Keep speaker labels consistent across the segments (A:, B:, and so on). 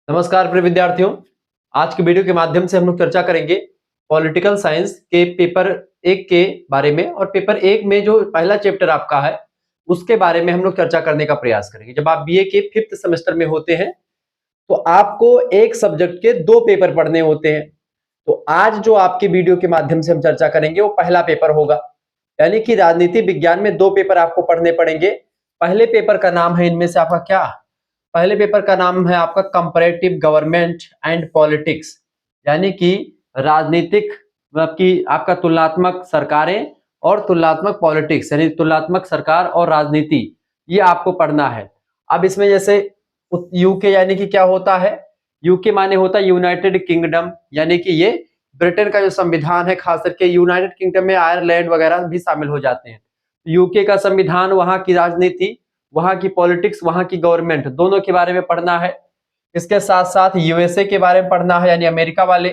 A: नमस्कार प्रिय विद्यार्थियों। आज के वीडियो के माध्यम से हम लोग चर्चा करेंगे पॉलिटिकल साइंस के पेपर 1 के बारे में। और पेपर 1 में जो पहला चैप्टर आपका है उसके बारे में हम लोग चर्चा करने का प्रयास करेंगे। जब आप बीए के 5th सेमेस्टर में होते हैं तो आपको एक सब्जेक्ट के 2 पेपर पढ़ने होते हैं। तो आज जो आपके वीडियो के माध्यम से हम चर्चा करेंगे वो पहला पेपर होगा, यानी कि राजनीति विज्ञान में 2 पेपर आपको पढ़ने पड़ेंगे। पहले पेपर का नाम है इनमें से आपका क्या? पहले पेपर का नाम है आपका कंपैरेटिव गवर्नमेंट एंड पॉलिटिक्स, यानी कि राजनीतिक मतलब कि आपका तुलनात्मक सरकारें और तुलनात्मक पॉलिटिक्स, यानी तुलनात्मक सरकार और राजनीति, ये आपको पढ़ना है। अब इसमें जैसे यूके यानी कि क्या होता है? यूके माने होता है यूनाइटेड किंगडम, यानी कि ये ब्रिटेन का जो संविधान है, खास करके यूनाइटेड किंगडम में आयरलैंड वगैरह भी शामिल हो जाते हैं। यूके का संविधान, वहां की राजनीति, वहां की पॉलिटिक्स, वहां की गवर्नमेंट, दोनों के बारे में पढ़ना है। इसके साथ साथ यूएसए के बारे में पढ़ना है, यानी अमेरिका वाले।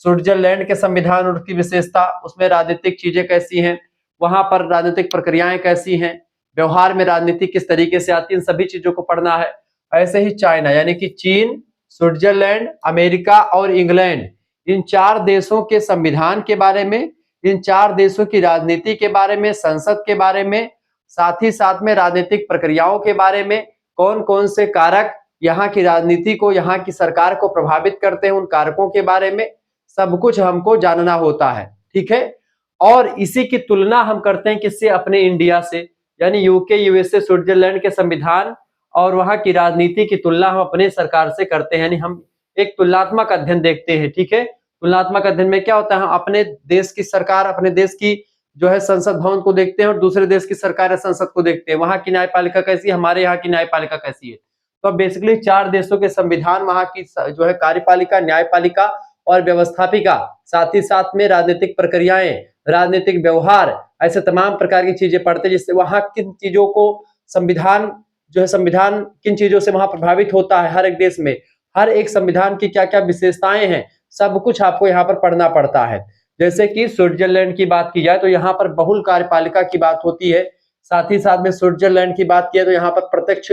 A: स्विट्जरलैंड के संविधान और उसकी विशेषता, उसमें राजनीतिक चीजें कैसी हैं, वहां पर राजनीतिक प्रक्रियाएं कैसी हैं, व्यवहार में राजनीति किस तरीके से आती है, इन सभी चीजों को पढ़ना है। ऐसे ही चाइना, यानी कि चीन, स्विट्जरलैंड, अमेरिका और इंग्लैंड, इन 4 देशों के संविधान के बारे में, इन 4 देशों की राजनीति के बारे में, संसद के बारे में, साथ ही साथ में राजनीतिक प्रक्रियाओं के बारे में, कौन कौन से कारक यहाँ की राजनीति को, यहाँ की सरकार को प्रभावित करते हैं, उन कारकों के बारे में सब कुछ हमको जानना होता है। ठीक है। और इसी की तुलना हम करते हैं किससे? अपने इंडिया से, यानी यूके, यूएसए, स्विट्जरलैंड के संविधान और वहां की राजनीति की तुलना हम अपने सरकार से करते हैं, यानी हम एक तुलनात्मक अध्ययन देखते हैं। ठीक है। तुलनात्मक अध्ययन में क्या होता है? हम अपने देश की सरकार, अपने देश की जो है संसद भवन को देखते हैं और दूसरे देश की सरकार या संसद को देखते हैं। वहां की न्यायपालिका कैसी है, हमारे यहाँ की न्यायपालिका कैसी है। तो अब बेसिकली 4 देशों के संविधान, वहां की जो है कार्यपालिका, न्यायपालिका और व्यवस्थापिका, साथ ही साथ में राजनीतिक प्रक्रियाएं, राजनीतिक व्यवहार, ऐसे तमाम प्रकार की चीजें पढ़ते हैं, जिससे वहां किन चीजों को संविधान जो है, संविधान किन चीजों से वहां प्रभावित होता है, हर एक देश में हर एक संविधान की क्या क्या विशेषताएं हैं, सब कुछ आपको यहाँ पर पढ़ना पड़ता है। जैसे कि स्विट्जरलैंड की बात की जाए तो यहाँ पर बहुल कार्यपालिका की बात होती है। साथ ही साथ में स्विट्जरलैंड की बात किया तो यहाँ पर प्रत्यक्ष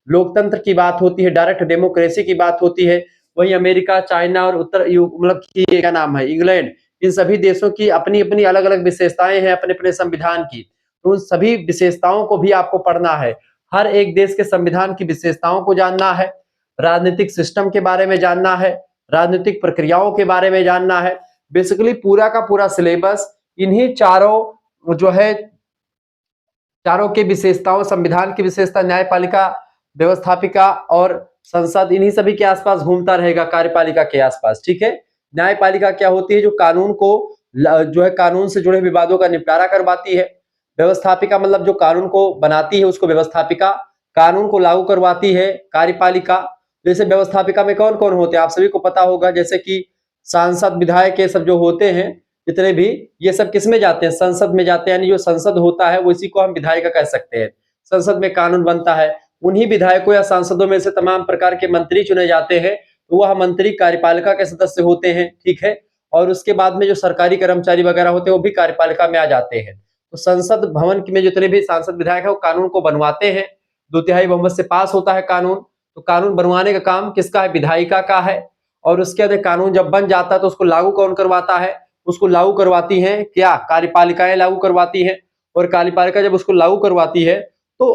A: लोकतंत्र की बात होती है, डायरेक्ट डेमोक्रेसी की बात होती है। वहीं अमेरिका, चाइना और उत्तर मतलब की क्या नाम है, इंग्लैंड, इन सभी देशों की अपनी अपनी अलग अलग विशेषताएं हैं अपने अपने संविधान की। तो उन सभी विशेषताओं को भी आपको पढ़ना है। हर एक देश के संविधान की विशेषताओं को जानना है, राजनीतिक सिस्टम के बारे में जानना है, राजनीतिक प्रक्रियाओं के बारे में जानना है। बेसिकली पूरा का पूरा सिलेबस इन्हीं चारों जो है, चारों की विशेषताओं, संविधान की विशेषता, न्यायपालिका, व्यवस्थापिका और संसद, इन्हीं सभी के आसपास घूमता रहेगा, कार्यपालिका के आसपास। ठीक है। न्यायपालिका क्या होती है? जो कानून को जो है, कानून से जुड़े विवादों का निपटारा करवाती है। व्यवस्थापिका मतलब जो कानून को बनाती है उसको व्यवस्थापिका, कानून को लागू करवाती है कार्यपालिका। जैसे व्यवस्थापिका में कौन कौन होते हैं आप सभी को पता होगा, जैसे कि सांसद, विधायक, ये सब जो होते हैं जितने भी, ये सब किस में जाते हैं? संसद में जाते हैं। यानी जो संसद होता है वो इसी को हम विधायिका कह सकते हैं। संसद में कानून बनता है, उन्हीं विधायकों या सांसदों में से तमाम प्रकार के मंत्री चुने जाते हैं, तो वह मंत्री कार्यपालिका के सदस्य होते हैं। ठीक है। और उसके बाद में जो सरकारी कर्मचारी वगैरह होते हैं वो भी कार्यपालिका में आ जाते हैं। तो संसद भवन में जितने भी सांसद विधायक है वो कानून को बनवाते हैं, 2/3 बहुमत से पास होता है कानून। तो कानून बनवाने का काम किसका है? विधायिका का है। और उसके बाद कानून जब बन जाता है तो उसको लागू कौन करवाता है? उसको लागू करवाती हैं क्या? कार्यपालिकाएं लागू करवाती हैं। और कार्यपालिका जब उसको लागू करवाती है तो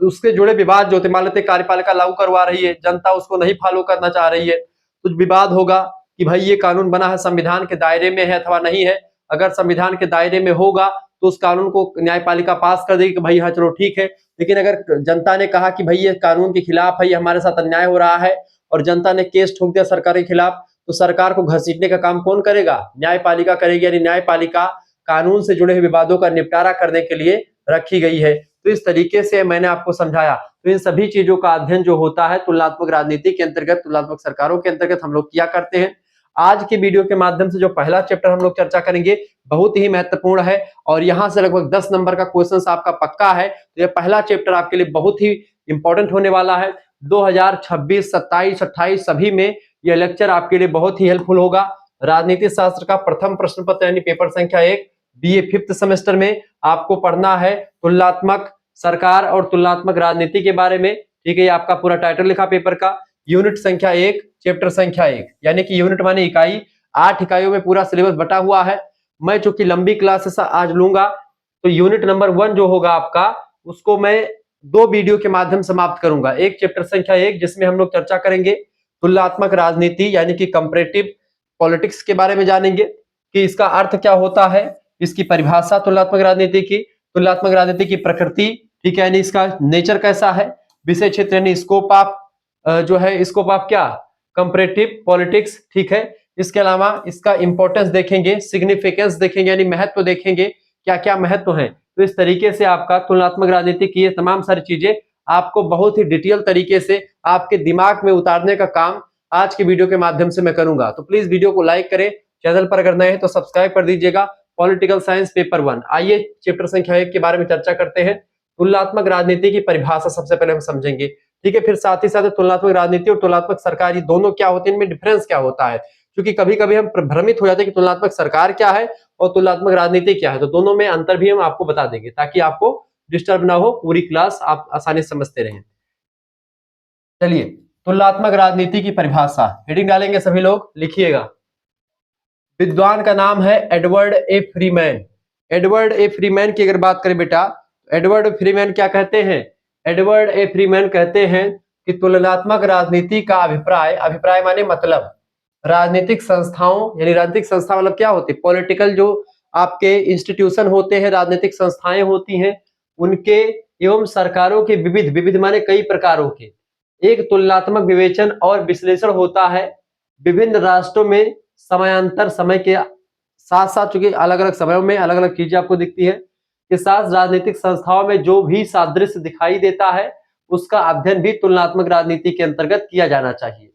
A: उसके जुड़े विवाद जो होते, मान लेते कार्यपालिका लागू करवा रही है, जनता उसको नहीं फॉलो करना चाह रही है, कुछ विवाद होगा कि भाई ये कानून बना है संविधान के दायरे में है अथवा नहीं है। अगर संविधान के दायरे में होगा तो उस कानून को न्यायपालिका पास कर देगी कि भाई हाँ चलो ठीक है। लेकिन अगर जनता ने कहा कि भाई ये कानून के खिलाफ है, ये हमारे साथ अन्याय हो रहा है, और जनता ने केस ठोक दिया सरकार के खिलाफ, तो सरकार को घसीटने का काम कौन करेगा? न्यायपालिका करेगी। यानी न्यायपालिका कानून से जुड़े विवादों का निपटारा करने के लिए रखी गई है। तो इस तरीके से मैंने आपको समझाया। तो इन सभी चीजों का अध्ययन जो होता है तुलनात्मक राजनीति के अंतर्गत, तुलनात्मक सरकारों के अंतर्गत हम लोग किया करते हैं। आज के वीडियो के माध्यम से जो पहला चैप्टर हम लोग चर्चा करेंगे बहुत ही महत्वपूर्ण है और यहाँ से लगभग 10 नंबर का क्वेश्चन आपका पक्का है। तो ये पहला चैप्टर आपके लिए बहुत ही इंपॉर्टेंट होने वाला है। 2026, 27, 28 सभी में यह लेक्चर आपके लिए बहुत ही हेल्पफुल होगा। राजनीति शास्त्र का प्रथम प्रश्न पत्र यानी पेपर संख्या 1 बीए 5th सेमेस्टर में आपको पढ़ना है तुलनात्मक सरकार और तुलनात्मक राजनीति के बारे में। ठीक है। ये आपका पूरा टाइटल लिखा पेपर का, यूनिट संख्या 1 चैप्टर संख्या 1, यानी कि यूनिट माने इकाई, 8 इकाइयों में पूरा सिलेबस बटा हुआ है। मैं चूंकि लंबी क्लासेस आज लूंगा तो यूनिट नंबर 1 जो होगा आपका, उसको मैं 2 वीडियो के माध्यम से समाप्त करूंगा। एक चैप्टर संख्या 1 जिसमें हम लोग चर्चा करेंगे तुलनात्मक राजनीति यानी कि कंपैरेटिव पॉलिटिक्स के बारे में जानेंगे कि इसका अर्थ क्या होता है, इसकी परिभाषा तुलनात्मक राजनीति की, तुलनात्मक राजनीति की प्रकृति, ठीक है, यानी इसका नेचर कैसा है, विषय क्षेत्र यानी स्कोप ऑफ जो है स्कोप ऑफ क्या, कंपैरेटिव पॉलिटिक्स, ठीक है। इसके अलावा इसका इंपॉर्टेंस देखेंगे, सिग्निफिकेंस देखेंगे यानी महत्व देखेंगे, क्या क्या महत्व है। तो इस तरीके से आपका तुलनात्मक राजनीति की ये तमाम सारी चीजें आपको बहुत ही डिटेल तरीके से आपके दिमाग में उतारने का काम आज के वीडियो के माध्यम से मैं करूंगा। तो प्लीज वीडियो को लाइक करें, चैनल पर अगर नए हैं तो सब्सक्राइब कर दीजिएगा। पॉलिटिकल साइंस पेपर 1, आइए चैप्टर संख्या 1 के बारे में चर्चा करते हैं। तुलनात्मक राजनीति की परिभाषा सबसे पहले हम समझेंगे, ठीक है। फिर साथ ही साथ तुलनात्मक राजनीति और तुलनात्मक सरकार, ये दोनों क्या होते हैं, इनमें डिफरेंस क्या होता है, क्योंकि कभी कभी हम भ्रमित हो जाते हैं कि तुलनात्मक सरकार क्या है और तुलनात्मक राजनीति क्या है। तो दोनों में अंतर भी हम आपको बता देंगे ताकि आपको डिस्टर्ब ना हो, पूरी क्लास आप आसानी से समझते रहें। चलिए, तुलनात्मक राजनीति की परिभाषा, हेडिंग डालेंगे सभी लोग, लिखिएगा। विद्वान का नाम है एडवर्ड ए फ्रीमैन। एडवर्ड ए फ्रीमैन की अगर बात करें बेटा, एडवर्ड फ्रीमैन क्या कहते हैं, एडवर्ड ए फ्रीमैन कहते हैं कि तुलनात्मक राजनीति का अभिप्राय, अभिप्राय माने मतलब, राजनीतिक संस्थाओं यानी राजनीतिक संस्था मतलब क्या होती है, पॉलिटिकल जो आपके इंस्टीट्यूशन होते हैं, राजनीतिक संस्थाएं होती हैं, उनके एवं सरकारों के विविध, विविध माने कई प्रकारों के एक तुलनात्मक विवेचन और विश्लेषण होता है। विभिन्न राष्ट्रों में समयांतर, समय के साथ साथ, चूंकि अलग अलग समयों में अलग अलग चीजें आपको दिखती है, के साथ राजनीतिक संस्थाओं में जो भी सादृश्य दिखाई देता है उसका अध्ययन भी तुलनात्मक राजनीति के अंतर्गत किया जाना चाहिए।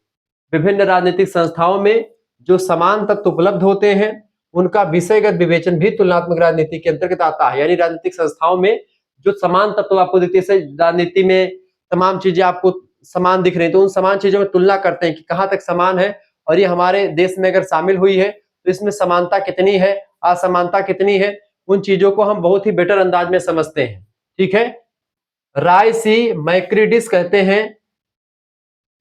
A: विभिन्न राजनीतिक संस्थाओं में जो समान तत्व उपलब्ध होते हैं उनका विषयगत विवेचन भी तुलनात्मक राजनीति के अंतर्गत आता है। यानी राजनीतिक संस्थाओं में जो समान तत्व आपको दिखते हैं, राजनीति में तमाम चीजें आपको समान दिख रही है, तो उन समान चीजों में तुलना करते हैं कि कहां तक समान है और ये हमारे देश में अगर शामिल हुई है तो इसमें समानता कितनी है, असमानता कितनी है, उन चीजों को हम बहुत ही बेटर अंदाज में समझते हैं, ठीक है। राय सी मैक्रिडिस कहते हैं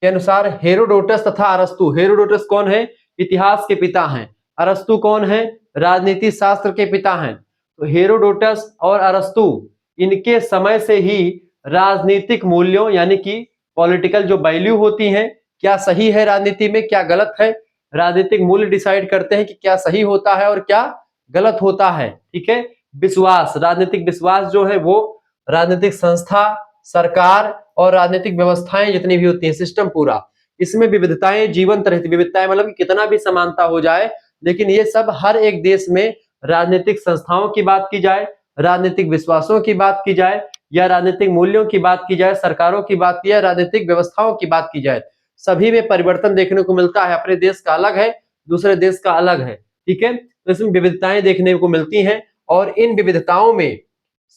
A: के अनुसार हेरोडोटस तथा अरस्तु, हेरोडोटस कौन है, इतिहास के पिता हैं, अरस्तु कौन है, राजनीति शास्त्र के पिता हैं। तो हेरोडोटस और अरस्तु, इनके समय से ही राजनीतिक मूल्यों यानी कि पॉलिटिकल जो वैल्यू होती हैं, क्या सही है राजनीति में, क्या गलत है, राजनीतिक मूल्य डिसाइड करते हैं कि क्या सही होता है और क्या गलत होता है, ठीक है। विश्वास, राजनीतिक विश्वास जो है वो राजनीतिक संस्था, सरकार और राजनीतिक व्यवस्थाएं जितनी भी होती हैं, सिस्टम पूरा, इसमें विविधताएं जीवंत रहती, विविधताएं मतलब कि कितना भी समानता हो जाए, लेकिन ये सब हर एक देश में राजनीतिक संस्थाओं की बात की जाए, राजनीतिक विश्वासों की बात की जाए या राजनीतिक मूल्यों की बात की जाए, सरकारों की बात की जाए, राजनीतिक व्यवस्थाओं की बात की जाए, सभी में परिवर्तन देखने को मिलता है। अपने देश का अलग है, दूसरे देश का अलग है, ठीक है। तो इसमें विविधताएं देखने को मिलती हैं और इन विविधताओं में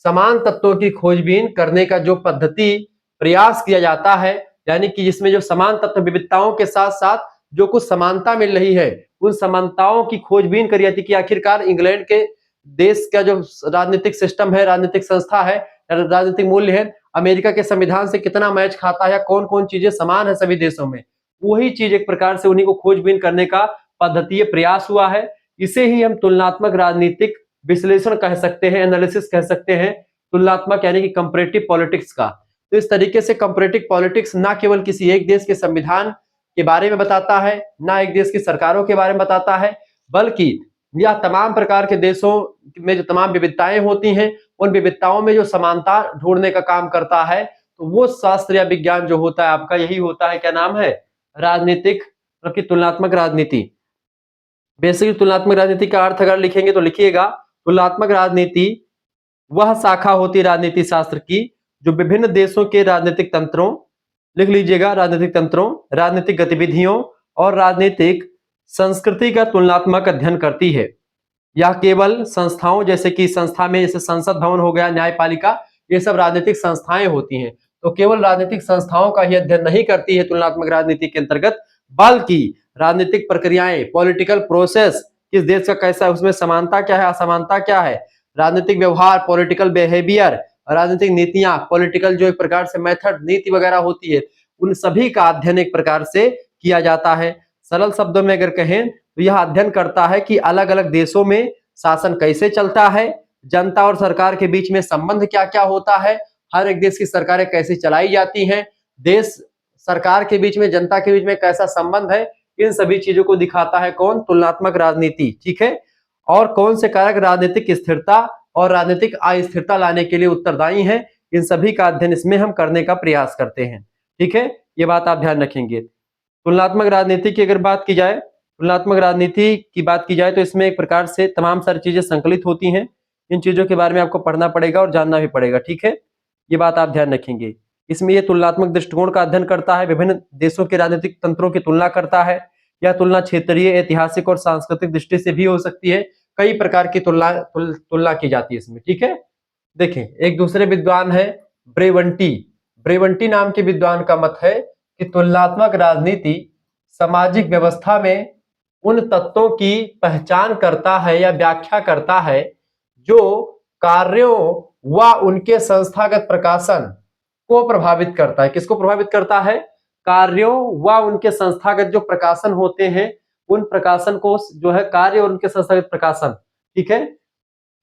A: समान तत्वों की खोजबीन करने का जो पद्धति प्रयास किया जाता है, यानी कि जिसमें जो समान तत्व विविधताओं के साथ साथ जो कुछ समानता मिल रही है उन समानताओं की खोजबीन करी जाती है कि आखिरकार इंग्लैंड के देश का जो राजनीतिक सिस्टम है, राजनीतिक संस्था है, राजनीतिक मूल्य है, अमेरिका के संविधान से कितना मैच खाता है, कौन कौन चीजें समान है सभी देशों में, वही चीज एक प्रकार से उन्हीं को खोजबीन करने का पद्धतीय प्रयास हुआ है। इसे ही हम तुलनात्मक राजनीतिक विश्लेषण कह सकते हैं, एनालिसिस कह सकते हैं, तुलनात्मक यानी कि कंपैरेटिव पॉलिटिक्स का। तो इस तरीके से कंपैरेटिव पॉलिटिक्स ना केवल किसी एक देश के संविधान के बारे में बताता है, ना एक देश की सरकारों के बारे में बताता है, बल्कि यह तमाम प्रकार के देशों में जो तमाम विविधताएं होती हैं उन विविधताओं में जो समानता ढूंढने का काम करता है। तो वो शास्त्र या विज्ञान जो होता है आपका, यही होता है, क्या नाम है, राजनीतिक मतलब कि तुलनात्मक राजनीति। बेसिकली तुलनात्मक राजनीति का अर्थ अगर लिखेंगे तो लिखिएगा, तुलनात्मक राजनीति वह शाखा होती है राजनीति शास्त्र की जो विभिन्न देशों के राजनीतिक तंत्रों, लिख लीजिएगा, राजनीतिक तंत्रों, राजनीतिक गतिविधियों और राजनीतिक संस्कृति का तुलनात्मक अध्ययन करती है। यह केवल संस्थाओं जैसे कि संस्था में जैसे संसद भवन हो गया, न्यायपालिका, ये सब राजनीतिक संस्थाएं होती हैं, तो केवल राजनीतिक संस्थाओं का ही अध्ययन नहीं करती है तुलनात्मक राजनीति के अंतर्गत, बल्कि राजनीतिक प्रक्रियाएं, पॉलिटिकल प्रोसेस किस देश का कैसा है, उसमें समानता क्या है, असमानता क्या है, राजनीतिक व्यवहार, पॉलिटिकल बिहेवियर, राजनीतिक नीतियां, पॉलिटिकल जो एक प्रकार से मेथड, नीति वगैरह होती है, उन सभी का अध्ययन एक प्रकार से किया जाता है। सरल शब्दों में अगर कहें तो यह अध्ययन करता है कि अलग अलग देशों में शासन कैसे चलता है, जनता और सरकार के बीच में संबंध क्या क्या होता है, हर एक देश की सरकारें कैसे चलाई जाती हैं, देश सरकार के बीच में जनता के बीच में कैसा संबंध है, इन सभी चीजों को दिखाता है कौन? तुलनात्मक राजनीति। ठीक है। और कौन से कारक राजनीतिक स्थिरता और राजनीतिक अस्थिरता लाने के लिए उत्तरदायी हैं, इन सभी का अध्ययन इसमें हम करने का प्रयास करते हैं। ठीक है, ये बात आप ध्यान रखेंगे। तुलनात्मक राजनीति की अगर बात की जाए, तुलनात्मक राजनीति की बात की जाए तो इसमें एक प्रकार से तमाम सारी चीजें संकलित होती हैं। इन चीजों के बारे में आपको पढ़ना पड़ेगा और जानना भी पड़ेगा। ठीक है, ये बात आप ध्यान रखेंगे। इसमें ये तुलनात्मक दृष्टिकोण का अध्ययन करता है, विभिन्न देशों के राजनीतिक तंत्रों की तुलना करता है। यह तुलना क्षेत्रीय, ऐतिहासिक और सांस्कृतिक दृष्टि से भी हो सकती है। कई प्रकार की तुलना की जाती है इसमें। ठीक है, देखें एक दूसरे विद्वान है ब्रेवंटी। ब्रेवंटी नाम के विद्वान का मत है कि तुलनात्मक राजनीति सामाजिक व्यवस्था में उन तत्वों की पहचान करता है या व्याख्या करता है जो कार्यों व उनके संस्थागत प्रकाशन को प्रभावित करता है। किसको प्रभावित करता है? कार्यों व उनके संस्थागत जो प्रकाशन होते हैं, उन प्रकाशन को जो है कार्य और उनके संस्थागत प्रकाशन। ठीक है,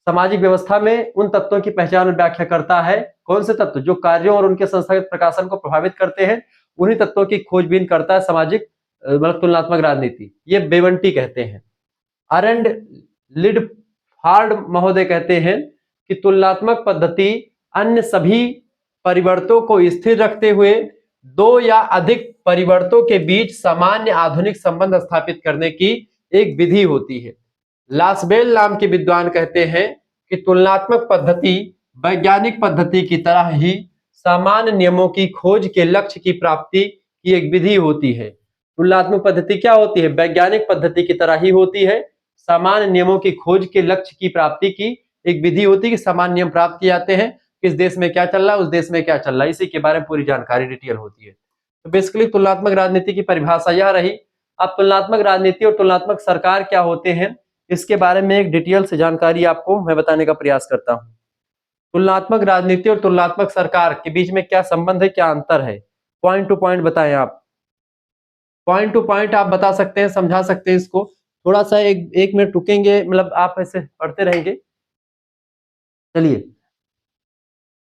A: सामाजिक व्यवस्था में उन तत्वों की पहचान और व्याख्या करता है। कौन से तत्व? जो कार्यों और उनके संस्थागत प्रकाशन को प्रभावित करते हैं, उन्हीं तत्वों की खोजबीन करता है सामाजिक मतलब तुलनात्मक राजनीति। ये बेवंटी कहते हैं। अरेंड लिडफार्ड महोदय कहते हैं कि तुलनात्मक पद्धति अन्य सभी परिवर्तों को स्थिर रखते हुए दो या अधिक परिवर्तों के बीच सामान्य आधुनिक संबंध स्थापित करने की एक विधि होती है। लासबेल नाम के विद्वान कहते हैं कि तुलनात्मक पद्धति वैज्ञानिक पद्धति की तरह ही सामान्य नियमों की खोज के लक्ष्य की प्राप्ति की एक विधि होती है। तुलनात्मक पद्धति क्या होती है? वैज्ञानिक पद्धति की तरह ही होती है, सामान्य नियमों की खोज के लक्ष्य की प्राप्ति की एक विधि होती है कि सामान्य नियम प्राप्त किए जाते हैं, किस देश में क्या चल रहा है, उस देश में क्या चल रहा है, इसी के बारे में पूरी जानकारी डिटेल होती है। तो बेसिकली तुलनात्मक राजनीति की परिभाषा यह रही। अब तुलनात्मक राजनीति और तुलनात्मक सरकार क्या होते हैं, इसके बारे में एक डिटेल से जानकारी आपको मैं बताने का प्रयास करता हूं। तुलनात्मक राजनीति और तुलनात्मक सरकार के बीच में क्या संबंध है, क्या अंतर है, पॉइंट टू पॉइंट बताएं आप। पॉइंट टू पॉइंट आप बता सकते हैं, समझा सकते हैं इसको। थोड़ा सा एक मिनट रुकेंगे, मतलब आप ऐसे पढ़ते रहेंगे। चलिए,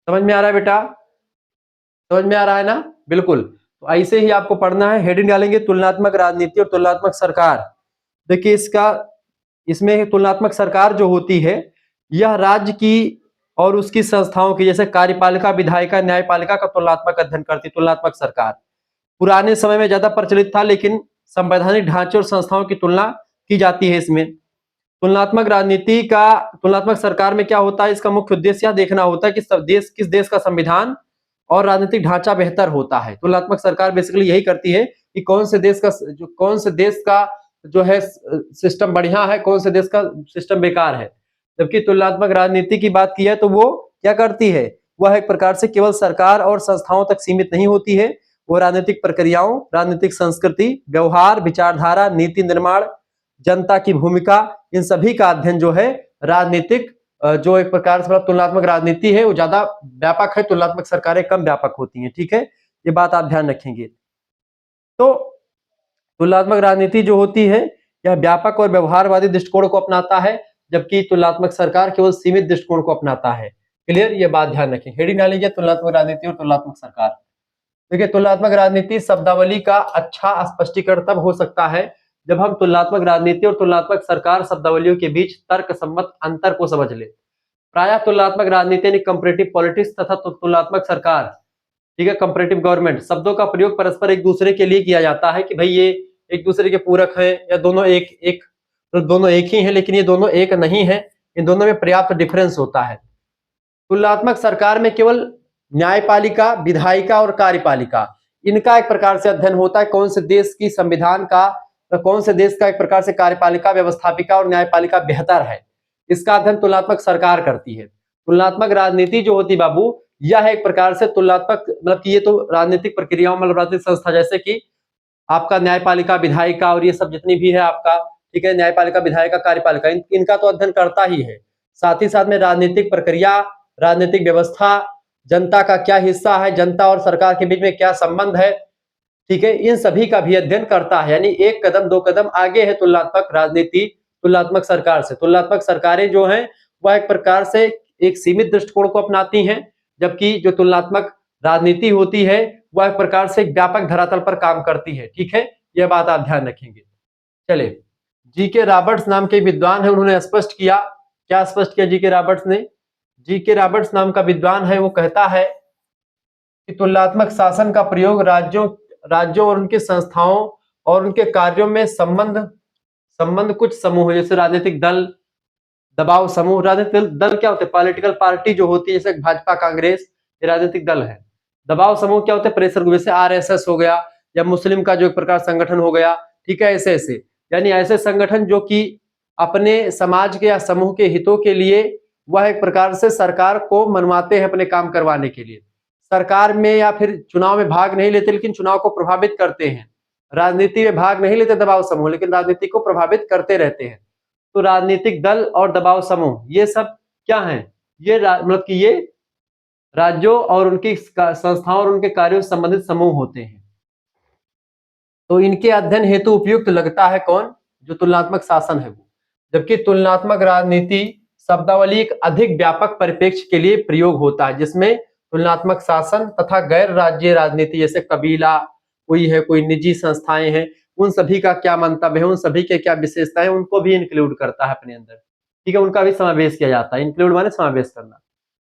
A: समझ में आ रहा है बेटा? समझ में आ रहा है ना? बिल्कुल। तो ऐसे ही आपको पढ़ना है। हेडिंग डालेंगे तुलनात्मक राजनीति और तुलनात्मक सरकार। देखिए इसमें तुलनात्मक सरकार जो होती है, यह राज्य की और उसकी संस्थाओं की, जैसे कार्यपालिका, विधायिका, न्यायपालिका का तुलनात्मक अध्ययन करती तुलनात्मक सरकार। पुराने समय में ज्यादा प्रचलित था, लेकिन संवैधानिक ढांचे और संस्थाओं की तुलना की जाती है इसमें। तुलनात्मक राजनीति का तुलनात्मक सरकार में क्या होता है, इसका मुख्य उद्देश्य यह देखना होता है कि किस देश का संविधान और राजनीतिक ढांचा बेहतर होता है। तुलनात्मक सरकार बेसिकली यही करती है कि कौन से देश का जो है सिस्टम बढ़िया है, कौन से देश का सिस्टम बेकार है। जबकि तुलनात्मक राजनीति की बात की है तो वो क्या करती है, वह एक प्रकार से केवल सरकार और संस्थाओं तक सीमित नहीं होती है। वो राजनीतिक प्रक्रियाओं, राजनीतिक संस्कृति, व्यवहार, विचारधारा, नीति निर्माण, जनता की भूमिका, इन सभी का अध्ययन जो है राजनीतिक जो एक प्रकार से तुलनात्मक राजनीति है वो ज्यादा व्यापक है, तुलनात्मक सरकारें कम व्यापक होती हैं। ठीक है, ये बात आप ध्यान रखेंगे। तो तुलनात्मक राजनीति जो होती है यह व्यापक और व्यवहारवादी दृष्टिकोण को अपनाता है, जबकि तुलनात्मक सरकार केवल सीमित दृष्टिकोण को अपनाता है। क्लियर? ये बात ध्यान रखें। हेडिंग डालेंगे तुलनात्मक राजनीति और तुलनात्मक सरकार। देखिए, तुलनात्मक राजनीति शब्दावली का अच्छा स्पष्टीकरण तब हो सकता है जब हम तुलनात्मक राजनीति और तुलनात्मक सरकार शब्दावलियों के बीच तर्कसम्मत अंतर को समझ ले। प्रायः तुलनात्मक राजनीति यानी कंपैरेटिव पॉलिटिक्स तथा तुलनात्मक सरकार, ठीक है, कंपैरेटिव गवर्नमेंट, शब्दों का प्रयोग परस्पर एक दूसरे के लिए किया जाता है कि भाई ये एक दूसरे के पूरक है या दोनों दोनों एक ही हैं, लेकिन ये दोनों एक नहीं है, इन दोनों में पर्याप्त डिफरेंस होता है। तुलनात्मक सरकार में केवल न्यायपालिका, विधायिका और कार्यपालिका, इनका एक प्रकार से अध्ययन होता है। कौन से देश की संविधान का, कौन से देश का एक प्रकार से कार्यपालिका, व्यवस्थापिका और न्यायपालिका बेहतर है, इसका अध्ययन तुलनात्मक सरकार करती है। तुलनात्मक राजनीति जो होती बाबू, यह एक प्रकार से तुलनात्मक मतलब कि ये तो राजनीतिक प्रक्रियाओं मतलब राजनीतिक संस्था, जैसे कि आपका न्यायपालिका, विधायिका और ये सब जितनी भी है आपका, ठीक है, न्यायपालिका, विधायिका, कार्यपालिका, इनका तो अध्ययन करता ही है। साथ ही साथ में राजनीतिक प्रक्रिया, राजनीतिक व्यवस्था, जनता का क्या हिस्सा है, जनता और सरकार के बीच में क्या संबंध है, ठीक है, इन सभी का भी अध्ययन करता है, यानी एक कदम दो कदम आगे है तुलनात्मक राजनीति तुलनात्मक सरकार से। तुलनात्मक सरकारें जो हैं वह एक प्रकार से एक सीमित दृष्टिकोण को अपनाती हैं, जबकि जो तुलनात्मक राजनीति होती है वह एक प्रकार से व्यापक धरातल पर काम करती है। ठीक है, यह बात आप ध्यान रखेंगे। चले, जीके रॉबर्ट्स नाम के विद्वान है, उन्होंने स्पष्ट किया, क्या स्पष्ट किया जीके रॉबर्ट्स ने? जीके रॉबर्ट्स नाम का विद्वान है, वो कहता है कि तुलनात्मक शासन का प्रयोग राज्यों और उनकी संस्थाओं और उनके कार्यों में संबंध कुछ समूह जैसे राजनीतिक दल, दबाव समूह। राजनीतिक दल क्या होते हैं? पॉलिटिकल पार्टी जो होती है, जैसे भाजपा, कांग्रेस, ये राजनीतिक दल है। दबाव समूह क्या होते हैं? प्रेशर ग्रुप, जैसे आरएसएस हो गया या मुस्लिम का जो एक प्रकार संगठन हो गया। ठीक है, ऐसे ऐसे, यानी ऐसे संगठन जो कि अपने समाज के या समूह के हितों के लिए वह एक प्रकार से सरकार को मनवाते हैं अपने काम करवाने के लिए। सरकार में या फिर चुनाव में भाग नहीं लेते, लेकिन चुनाव को प्रभावित करते हैं। राजनीति में भाग नहीं लेते दबाव समूह, लेकिन राजनीति को प्रभावित करते रहते हैं। तो राजनीतिक दल और दबाव समूह ये सब क्या हैं? ये मतलब कि ये राज्यों और उनकी संस्थाओं और उनके कार्यों से संबंधित समूह होते हैं। तो इनके अध्ययन हेतु उपयुक्त लगता है कौन? जो तुलनात्मक शासन है वो। जबकि तुलनात्मक राजनीति शब्दावली एक अधिक व्यापक परिप्रेक्ष्य के लिए प्रयोग होता है, जिसमें तुलनात्मक शासन तथा गैर राज्य राजनीति जैसे कबीला कोई है, कोई निजी संस्थाएं हैं, उन सभी का क्या मंतव्य है, उन सभी के क्या विशेषताएं, उनको भी इंक्लूड करता है अपने अंदर। ठीक है, उनका भी समावेश किया जाता है। इंक्लूड माने समावेश करना।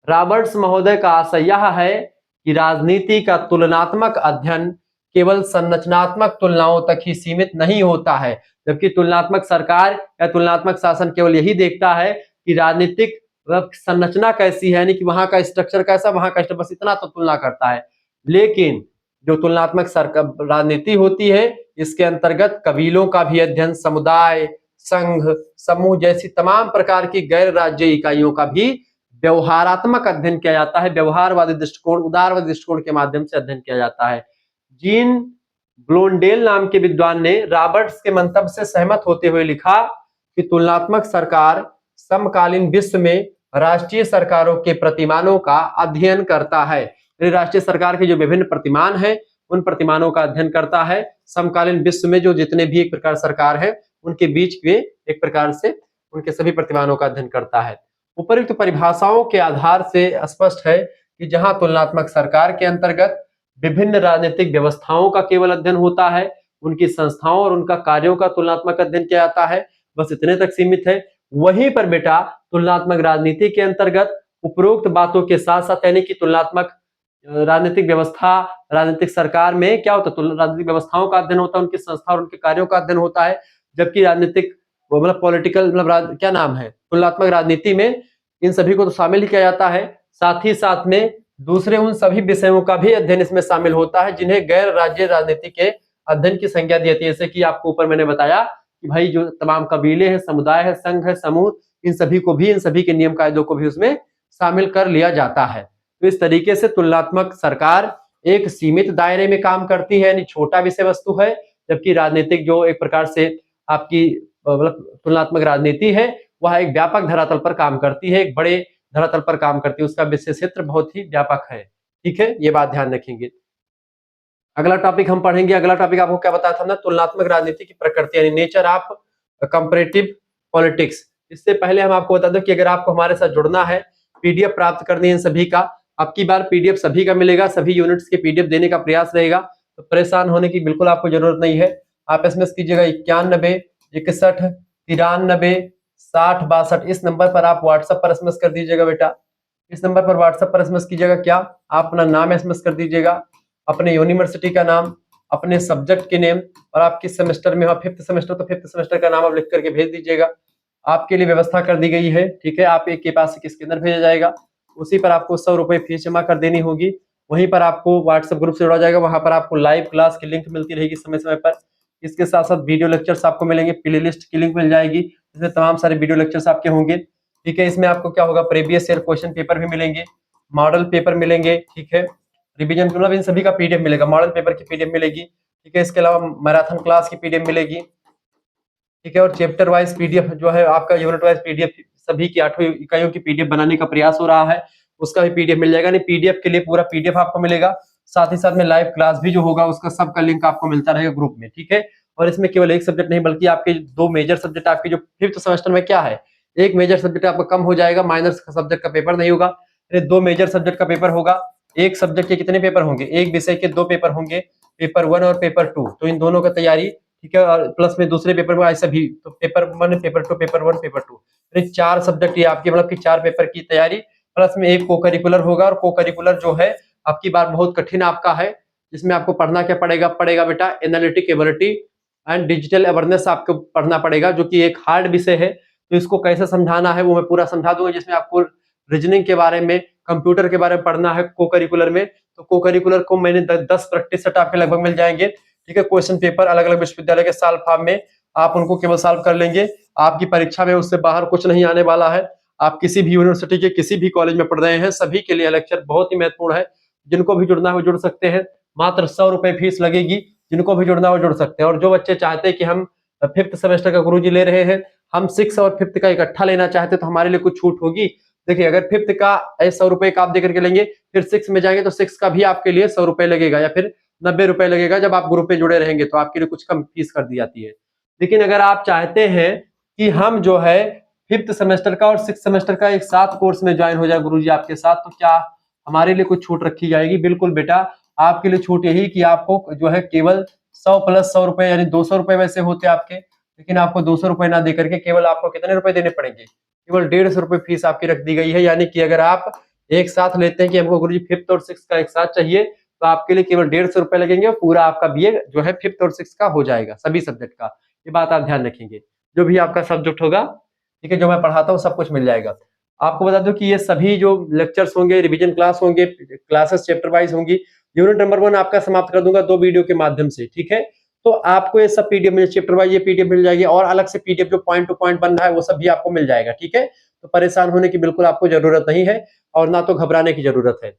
A: रॉबर्ट्स महोदय का आशय यह है कि राजनीति का तुलनात्मक अध्ययन केवल संरचनात्मक तुलनाओं तक ही सीमित नहीं होता है, जबकि तुलनात्मक सरकार या तुलनात्मक शासन केवल यही देखता है कि राजनीतिक संरचना कैसी है, यानी कि वहां का स्ट्रक्चर कैसा, वहां का बस इतना तो तुलना करता है। लेकिन जो तुलनात्मक राजनीति होती है, इसके अंतर्गत कबीलों का भी अध्ययन, समुदाय, संघ, समूह जैसी तमाम प्रकार की गैर राज्य इकाइयों का भी व्यवहारात्मक अध्ययन किया जाता है। व्यवहारवादी दृष्टिकोण, उदारवादी दृष्टिकोण के माध्यम से अध्ययन किया जाता है। जीन ब्लोंडेल नाम के विद्वान ने रॉबर्ट्स के मंतव्य से सहमत होते हुए लिखा कि तुलनात्मक सरकार समकालीन विश्व में राष्ट्रीय सरकारों के प्रतिमानों का अध्ययन करता है। राष्ट्रीय सरकार के जो विभिन्न प्रतिमान हैं, उन प्रतिमानों का अध्ययन करता है। समकालीन विश्व में जो जितने भी एक प्रकार सरकार है, उनके बीच वे एक प्रकार से उनके सभी प्रतिमानों का अध्ययन करता है। उपरोक्त परिभाषाओं के आधार से स्पष्ट है कि जहां तुलनात्मक सरकार के अंतर्गत विभिन्न राजनीतिक व्यवस्थाओं का केवल अध्ययन होता है, उनकी संस्थाओं और उनका कार्यों का तुलनात्मक अध्ययन किया जाता है, बस इतने तक सीमित है। वहीं पर बेटा तुलनात्मक राजनीति के अंतर्गत उपरोक्त बातों के साथ साथ, यानी कि तुलनात्मक राजनीतिक व्यवस्था, राजनीतिक सरकार में क्या होता है? राजनीतिक व्यवस्थाओं का अध्ययन होता है, उनकी संस्था और उनके कार्यों का अध्ययन होता है। जबकि राजनीतिक मतलब पॉलिटिकल मतलब क्या नाम है, तुलनात्मक राजनीति में इन सभी को तो शामिल ही किया जाता है। साथ ही साथ में दूसरे उन सभी विषयों का भी अध्ययन इसमें शामिल होता है जिन्हें गैर राज्य राजनीति के अध्ययन की संज्ञा दी जाती है। जैसे कि आपको ऊपर मैंने बताया कि भाई जो तमाम कबीले हैं, समुदाय है, संघ है, समूह, इन सभी को भी, इन सभी के नियम कायदों को भी उसमें शामिल कर लिया जाता है। तो इस तरीके से तुलनात्मक सरकार एक सीमित दायरे में काम करती है, यानी छोटा विषय वस्तु है, जबकि राजनीतिक जो एक प्रकार से आपकी मतलब तुलनात्मक राजनीति है, वह एक व्यापक धरातल पर काम करती है, एक बड़े धरातल पर काम करती है, उसका विषय क्षेत्र बहुत ही व्यापक है। ठीक है, ये बात ध्यान रखेंगे। अगला टॉपिक हम पढ़ेंगे। अगला टॉपिक आपको क्या बताया था ना, तुलनात्मक राजनीति की प्रकृति, यानी नेचर ऑफ कंपैरेटिव पॉलिटिक्स। इससे पहले हम आपको बता दें कि अगर आपको हमारे साथ जुड़ना है, पीडीएफ प्राप्त करनी है इन सभी का, अब की बार पीडीएफ सभी का मिलेगा, सभी यूनिट्स के पीडीएफ देने का प्रयास रहेगा, तो परेशान होने की बिल्कुल आपको जरूरत नहीं है। आप एसएमएस कीजिएगा 91 61 93 60 62, इस नंबर पर आप व्हाट्सएप पर एसएमएस कर दीजिएगा बेटा। इस नंबर पर व्हाट्सएप पर एसएमएस कीजिएगा, क्या आप अपना नाम एसएमएस कर दीजिएगा, अपने यूनिवर्सिटी का नाम, अपने सब्जेक्ट के नेम, और आप किस सेमेस्टर में हो, 5th सेमेस्टर तो 5th सेमेस्टर का नाम आप लिख करके भेज दीजिएगा। आपके लिए व्यवस्था कर दी गई है, ठीक है, आप एक के पास किसके अंदर भेजा जाएगा, उसी पर आपको 100 रुपए फीस जमा कर देनी होगी। वहीं पर आपको व्हाट्सएप ग्रुप से जोड़ा जाएगा, वहां पर आपको लाइव क्लास की लिंक मिलती रहेगी समय समय पर। इसके साथ साथ वीडियो लेक्चर्स आपको मिलेंगे, प्ले लिस्ट की लिंक मिल जाएगी, इसमें तमाम सारे वीडियो लेक्चर्स आपके होंगे। ठीक है, इसमें आपको क्या होगा, प्रीवियस ईयर क्वेश्चन पेपर भी मिलेंगे, मॉडल पेपर मिलेंगे, ठीक है, रिवीजन मतलब इन सभी का पीडीएफ मिलेगा, मॉडल पेपर की पीडीएफ मिलेगी, ठीक है, इसके अलावा मैराथन क्लास की पीडीएफ मिलेगी, ठीक है, और चैप्टर वाइज पीडीएफ जो है आपका यूनिट वाइज पीडीएफ, सभी की 8 इकाइयों की पीडीएफ बनाने का प्रयास हो रहा है, उसका भी पीडीएफ मिल जाएगा। नहीं, पीडीएफ के लिए पूरा पीडीएफ आपको मिलेगा, साथ ही साथ में लाइव क्लास भी जो होगा उसका सबका लिंक आपको मिलता रहेगा ग्रुप में, ठीक है। और इसमें केवल एक सब्जेक्ट नहीं बल्कि आपके दो मेजर सब्जेक्ट आपके जो 5th सेमेस्टर में क्या है, एक मेजर सब्जेक्ट आपका कम हो जाएगा, माइनर सब्जेक्ट का पेपर नहीं होगा, दो मेजर सब्जेक्ट का पेपर होगा। एक सब्जेक्ट के कितने पेपर होंगे, एक विषय के दो पेपर होंगे, पेपर 1 और पेपर 2, तो इन दोनों का तैयारी, ठीक है। और प्लस में दूसरे पेपर में ऐसा भी, तो पेपर 1 पेपर 2 पेपर 1 पेपर 2, तो 4 सब्जेक्ट ये आपके मतलब कि 4 पेपर की तैयारी, प्लस में एक को करिकुलर होगा। और को करिकुलर जो है आपकी बार बहुत कठिन आपका है, जिसमें आपको पढ़ना क्या पड़ेगा बेटा, analytic ability and digital awareness आपको पढ़ना पड़ेगा, जो कि एक हार्ड विषय है। तो इसको कैसे समझाना है वो मैं पूरा समझा दूंगा, जिसमें आपको रीजनिंग के बारे में, कंप्यूटर के बारे में पढ़ना है को करिकुलर में। तो को करिकुलर को मैंने 10 प्रैक्टिस सेट आपके लगभग मिल जाएंगे, ठीक है। क्वेश्चन पेपर अलग अलग विश्वविद्यालय के साल फॉर्म में आप उनको केवल सॉल्व कर लेंगे, आपकी परीक्षा में उससे बाहर कुछ नहीं आने वाला है। आप किसी भी यूनिवर्सिटी के किसी भी कॉलेज में पढ़ रहे हैं, सभी के लिए लेक्चर बहुत ही महत्वपूर्ण है। जिनको भी जुड़ना है वो जुड़ सकते हैं, मात्र 100 रुपए फीस लगेगी, जिनको भी जुड़ना है वो जुड़ सकते हैं। और जो बच्चे चाहते हैं कि हम 5th सेमेस्टर का गुरुजी ले रहे हैं, हम 6 और 5th का इकट्ठा लेना चाहते हैं, तो हमारे लिए कुछ छूट होगी। देखिए अगर 5th का 100 रुपए का आप देकर के लेंगे, फिर 6 में जाएंगे तो 6 का भी आपके लिए 100 रुपए लगेगा, या फिर 90 रुपए लगेगा। जब आप ग्रुप पे जुड़े रहेंगे तो आपके लिए कुछ कम फीस कर दी जाती है। लेकिन अगर आप चाहते हैं कि हम जो है 5th सेमेस्टर का और 6th सेमेस्टर का एक साथ कोर्स में ज्वाइन हो जाए गुरुजी आपके साथ, तो क्या हमारे लिए कुछ छूट रखी जाएगी? बिल्कुल बेटा, आपके लिए छूट यही कि आपको जो है केवल 100 प्लस 100 रुपए यानी 200 रुपए वैसे होते आपके, लेकिन आपको 200 रुपए ना देकर के केवल आपको कितने रुपए देने पड़ेंगे, केवल 150 रुपए फीस आपकी रख दी गई है। यानी कि अगर आप एक साथ लेते हैं कि हमको गुरुजी 5th और 6th का एक साथ चाहिए, तो आपके लिए केवल 150 रुपए लगेंगे और पूरा आपका बीए जो है 5th और 6th का हो जाएगा, सभी सब्जेक्ट का। ये बात आप ध्यान रखेंगे, जो भी आपका सब्जेक्ट होगा, ठीक है, जो मैं पढ़ाता हूँ सब कुछ मिल जाएगा। आपको बता दूं कि ये सभी जो लेक्चर्स होंगे, रिवीजन क्लास होंगे, क्लासेस चैप्टर वाइज होंगी। यूनिट नंबर 1 आपका समाप्त कर दूंगा 2 वीडियो के माध्यम से, ठीक है। तो आपको ये सब पीडीएफ मिल, चैप्टर वाइज ये पीडीएफ मिल जाएगी, और अलग से पीडीएफ जो पॉइंट टू पॉइंट बन रहा है वो सब भी आपको मिल जाएगा, ठीक है। तो परेशान होने की बिल्कुल आपको जरूरत नहीं है, और ना तो घबराने की जरूरत है।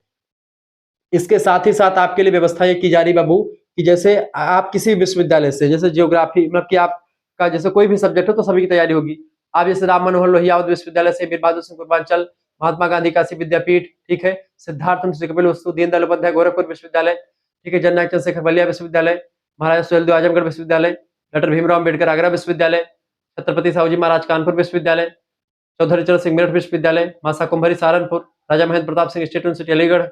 A: इसके साथ ही साथ आपके लिए व्यवस्था ये की जा रही बाबू, कि जैसे आप किसी विश्वविद्यालय से, जैसे जियोग्राफी मतलब कि आपका जैसे कोई भी सब्जेक्ट हो तो सभी की तैयारी होगी। आप जैसे राम मनोहर लोहिया विश्वविद्यालय से, वीर बहादुर सिंह पूर्वांचल, महात्मा गांधी काशी विद्यापीठ, ठीक है, सिद्धार्थ कपिल वस्तु, दीनदयाल उपाध्याय गोरखपुर विश्वविद्यालय, ठीक है, जननायक चंद्रशेखर बलिया विश्वविद्यालय, महाराजा सुहेलदेव आजमगढ़ विश्वविद्यालय, डॉक्टर भीमराव अम्बेडकर आगरा विश्वविद्यालय, छत्रपति साहू जी महाराज कानपुर विश्वविद्यालय, चौधरी चरण सिंह मेरठ विश्वविद्यालय, मासा कुंभरी Saharanpur, Raja Mahendra Pratap Singh state university Aligarh,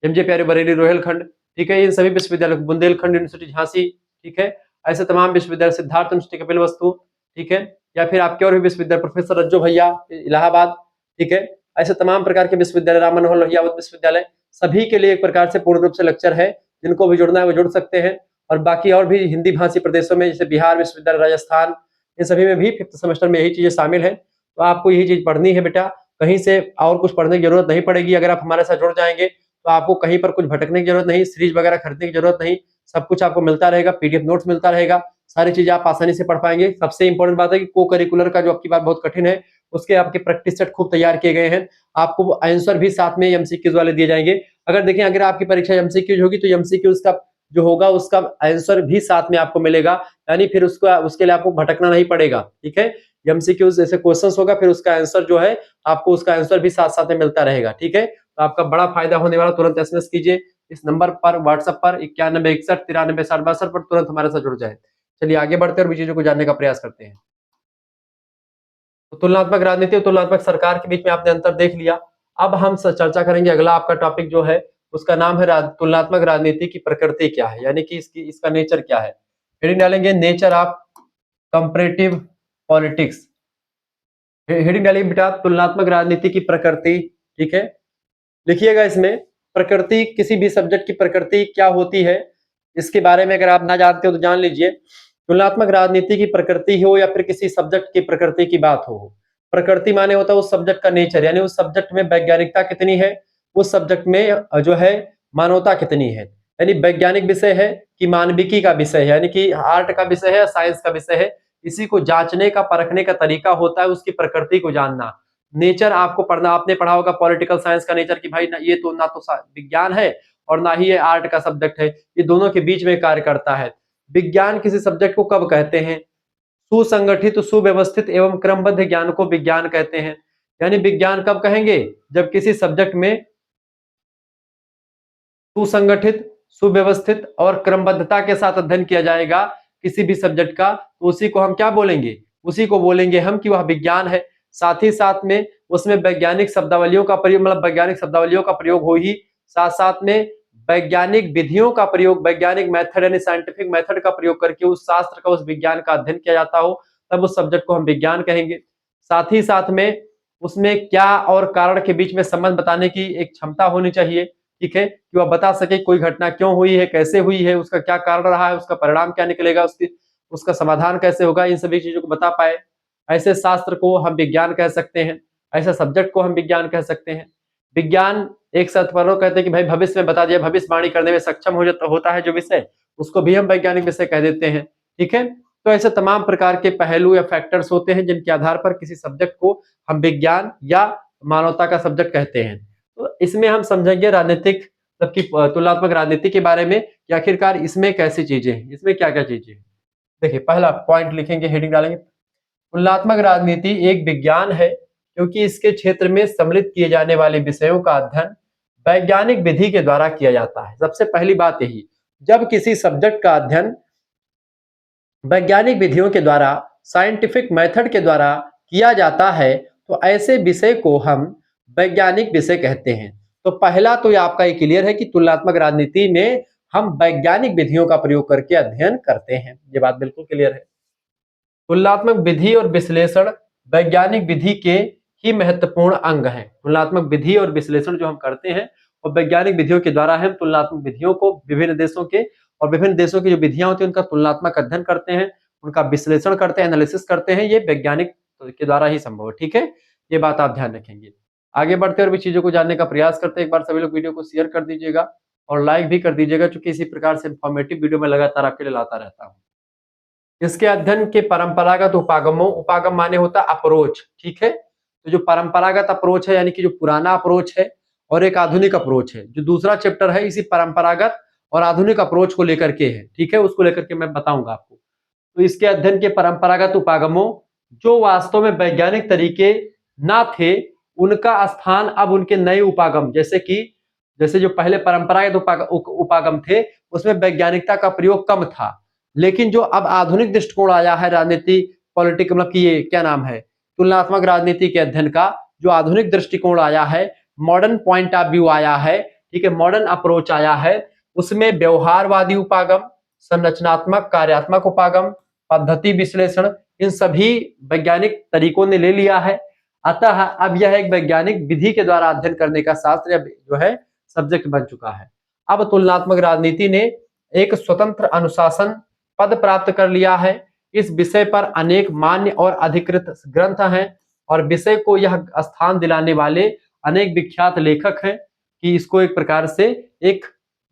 A: MJP Bareilly Rohilkhand, ठीक है, इन सभी विश्वविद्यालय, बुंदेलखंड यूनिवर्सिटी झांसी, ठीक है, ऐसे तमाम विश्वविद्यालय, सिद्धार्थ यूनिवर्सिटी कपिल वस्तु, ठीक है, या फिर आपके और भी विश्वविद्यालय, प्रोफेसर रज्जो भैया इलाहाबाद, ठीक है, ऐसे तमाम प्रकार के विश्वविद्यालय, राम मनोहर लोहिया विश्वविद्यालय, सभी के लिए एक प्रकार से पूर्ण रूप से लेक्चर है। जिनको भी जुड़ना है वो जुड़ सकते हैं। और बाकी और भी हिंदी भाषी प्रदेशों में जैसे बिहार विश्वविद्यालय, राजस्थान, इन सभी में भी 5th सेमेस्टर में यही चीजें शामिल है। तो आपको यही चीज पढ़नी है बेटा, कहीं से और कुछ पढ़ने की जरूरत नहीं पड़ेगी। अगर आप हमारे साथ जुड़ जाएंगे तो आपको कहीं पर कुछ भटकने की जरूरत नहीं, सीरीज वगैरह खरीदने की जरूरत नहीं, सब कुछ आपको मिलता रहेगा, पीडीएफ नोट्स मिलता रहेगा, सारी चीजें आप आसानी से पढ़ पाएंगे। सबसे इंपॉर्टेंट बात है कि को करिकुलर का जो आपकी बात बहुत कठिन है, उसके आपके प्रैक्टिस सेट खूब तैयार किए गए हैं। आपको आंसर भी साथ में एमसीक्यूज वाले दिए जाएंगे। अगर देखें, अगर आपकी परीक्षा एमसीक्यूज होगी तो एमसीक्यूज का जो होगा उसका आंसर भी साथ में आपको मिलेगा, यानी फिर उसके लिए आपको भटकना नहीं पड़ेगा, ठीक है। एमसीक्यूज जैसे क्वेश्चंस होगा, फिर उसका आंसर जो है आपको उसका आंसर भी साथ साथ में मिलता रहेगा, ठीक है। तो आपका बड़ा फायदा होने वाला, तुरंत एसएमएस कीजिए इस नंबर पर, व्हाट्सएप पर 9161 93 60 62 पर, तुरंत हमारे साथ जुड़ जाए। चलिए आगे बढ़ते हैं और भी चीजों को जानने का प्रयास करते हैं। तो तुलनात्मक राजनीति और तुलनात्मक सरकार के बीच में आपने अंतर देख लिया। अब हम चर्चा करेंगे, अगला आपका टॉपिक जो है उसका नाम है तुलनात्मक राजनीति की प्रकृति क्या है, यानी कि इसका नेचर क्या है। हेडिंग डालेंगे nature of comparative politics. Heading डालेंगे बेटा तुलनात्मक राजनीति की प्रकृति, ठीक है। लिखिएगा इसमें प्रकृति, किसी भी सब्जेक्ट की प्रकृति क्या होती है इसके बारे में अगर आप ना जानते हो तो जान लीजिए। तुलनात्मक राजनीति की प्रकृति हो या फिर किसी सब्जेक्ट की प्रकृति की बात हो, प्रकृति माने होता है उस सब्जेक्ट का नेचर, यानी उस सब्जेक्ट में वैज्ञानिकता कितनी है, उस सब्जेक्ट में जो है मानवता कितनी है। यानी वैज्ञानिक विषय है कि मानविकी का विषय है, यानी कि आर्ट का विषय है, साइंस का विषय है, इसी को जांचने का परखने का तरीका होता है उसकी प्रकृति को जानना। नेचर आपको पढ़ना, आपने पढ़ा होगा पॉलिटिकल साइंस का नेचर, कि भाई ना ये तो ना तो विज्ञान है और ना ही ये आर्ट का सब्जेक्ट है, ये दोनों के बीच में कार्य करता है। विज्ञान किसी सब्जेक्ट को कब कहते हैं? सुसंगठित, सुव्यवस्थित एवं क्रमबद्ध ज्ञान को विज्ञान कहते हैं। यानी विज्ञान कब कहेंगे? जब किसी सब्जेक्ट में सुसंगठित, सुव्यवस्थित और क्रमबद्धता के साथ अध्ययन किया जाएगा किसी भी सब्जेक्ट का, तो उसी को हम क्या बोलेंगे, उसी को बोलेंगे हम कि वह विज्ञान है। साथ ही साथ में उसमें वैज्ञानिक शब्दावलियों का प्रयोग, मतलब वैज्ञानिक शब्दावलियों का प्रयोग हो ही, साथ साथ में वैज्ञानिक विधियों का प्रयोग, वैज्ञानिक मेथड यानी साइंटिफिक मेथड का प्रयोग करके उस शास्त्र का, उस विज्ञान का अध्ययन किया जाता हो, तब उस सब्जेक्ट को हम विज्ञान कहेंगे। साथ ही साथ में उसमें क्या और कारण के बीच में संबंध बताने की एक क्षमता होनी चाहिए, ठीक है, कि वह बता सके कोई घटना क्यों हुई है, कैसे हुई है, उसका क्या कारण रहा है, उसका परिणाम क्या निकलेगा, उसका समाधान कैसे होगा, इन सभी चीजों को बता पाए, ऐसे शास्त्र को हम विज्ञान कह सकते हैं, ऐसे सब्जेक्ट को हम विज्ञान कह सकते हैं। विज्ञान एक सत्परों कहते हैं कि भाई भविष्य में बता दिया, भविष्यवाणी करने में सक्षम होता है जो विषय, उसको भी हम वैज्ञानिक विषय कह देते हैं, ठीक है। तो ऐसे तमाम प्रकार के पहलू या फैक्टर्स होते हैं जिनके आधार पर किसी सब्जेक्ट को हम विज्ञान या मानवता का सब्जेक्ट कहते हैं। तो इसमें हम समझेंगे राजनीतिक की तुलनात्मक राजनीति के बारे में कि आखिरकार इसमें कैसी चीजें हैं, इसमें क्या क्या चीजें हैं। देखिए पहला पॉइंट लिखेंगे, हेडिंग डालेंगे, तुलनात्मक राजनीति एक विज्ञान है क्योंकि इसके क्षेत्र में सम्मिलित किए जाने वाले विषयों का अध्ययन वैज्ञानिक विधि के द्वारा किया जाता है। सबसे पहली बात यही, जब किसी सब्जेक्ट का अध्ययन वैज्ञानिक विधियों के द्वारा, साइंटिफिक मेथड के द्वारा किया जाता है तो ऐसे विषय को हम वैज्ञानिक विषय कहते हैं। तो पहला तो ये आपका ये क्लियर है कि तुलनात्मक राजनीति में हम वैज्ञानिक विधियों का प्रयोग करके अध्ययन करते हैं, ये बात बिल्कुल क्लियर है। तुलनात्मक विधि और विश्लेषण वैज्ञानिक विधि के ही महत्वपूर्ण अंग हैं। तुलनात्मक विधि और विश्लेषण जो हम करते हैं और वैज्ञानिक विधियों के द्वारा हम तुलनात्मक विधियों को विभिन्न देशों के और विभिन्न देशों की जो विधियां होती हैं उनका तुलनात्मक अध्ययन करते हैं, उनका विश्लेषण करते हैं, एनालिसिस करते हैं, ये वैज्ञानिक के द्वारा ही संभव है, ठीक है। ये बात आप ध्यान रखेंगे। आगे बढ़ते और भी चीजों को जानने का प्रयास करते हैं। एक बार सभी लोग वीडियो को शेयर कर दीजिएगा और लाइक भी कर दीजिएगा, क्योंकि इसी प्रकार से इंफॉर्मेटिव वीडियो में लगातार आपके लिए लाता रहता हूँ। इसके अध्ययन के परंपरागत उपागमों, उपागम माने होता अप्रोच, ठीक है। तो जो परंपरागत अप्रोच है यानी कि जो पुराना अप्रोच है और एक आधुनिक अप्रोच है, जो दूसरा चैप्टर है इसी परंपरागत और आधुनिक अप्रोच को लेकर के है, ठीक है, उसको लेकर के मैं बताऊंगा आपको। तो इसके अध्ययन के परंपरागत उपागमों जो वास्तव में वैज्ञानिक तरीके ना थे, उनका स्थान अब उनके नए उपागम, जैसे जो पहले परंपरागत उपागम थे उसमें वैज्ञानिकता का प्रयोग कम था, लेकिन जो अब आधुनिक दृष्टिकोण आया है राजनीति पॉलिटिक, मतलब कि ये क्या नाम है, तुलनात्मक राजनीति के अध्ययन का जो आधुनिक दृष्टिकोण आया है, मॉडर्न पॉइंट ऑफ व्यू आया है, ठीक है, मॉडर्न अप्रोच आया है, उसमें व्यवहारवादी उपागम, संरचनात्मक कार्यात्मक उपागम, पद्धति विश्लेषण, इन सभी वैज्ञानिक तरीकों ने ले लिया है। अतः अब यह एक वैज्ञानिक विधि के द्वारा अध्ययन करने का शास्त्र जो है सब्जेक्ट बन चुका है। अब तुलनात्मक राजनीति ने एक स्वतंत्र अनुशासन पद प्राप्त कर लिया है। इस विषय पर अनेक मान्य और अधिकृत ग्रंथ हैं और विषय को यह स्थान दिलाने वाले अनेक विख्यात लेखक हैं कि इसको एक प्रकार से एक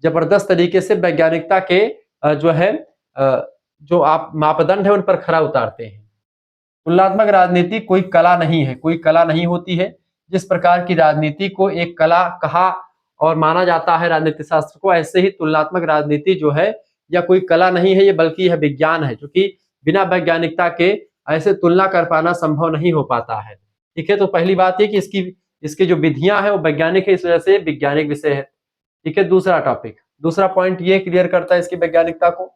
A: जबरदस्त तरीके से वैज्ञानिकता के जो है जो आप मापदंड है उन पर खरा उतारते हैं। तुलनात्मक राजनीति कोई कला नहीं है, कोई कला नहीं होती है। जिस प्रकार की राजनीति को एक कला कहा और माना जाता है राजनीति शास्त्र को, ऐसे ही तुलनात्मक राजनीति जो है या कोई कला नहीं है, ये बल्कि यह विज्ञान है, क्योंकि बिना वैज्ञानिकता के ऐसे तुलना कर पाना संभव नहीं हो पाता है, ठीक है। तो पहली बात ये कि इसकी जो विधियां हैं वो वैज्ञानिक है, इस वजह से वैज्ञानिक विषय है, ठीक है। दूसरा टॉपिक, दूसरा पॉइंट ये क्लियर करता है इसकी वैज्ञानिकता को।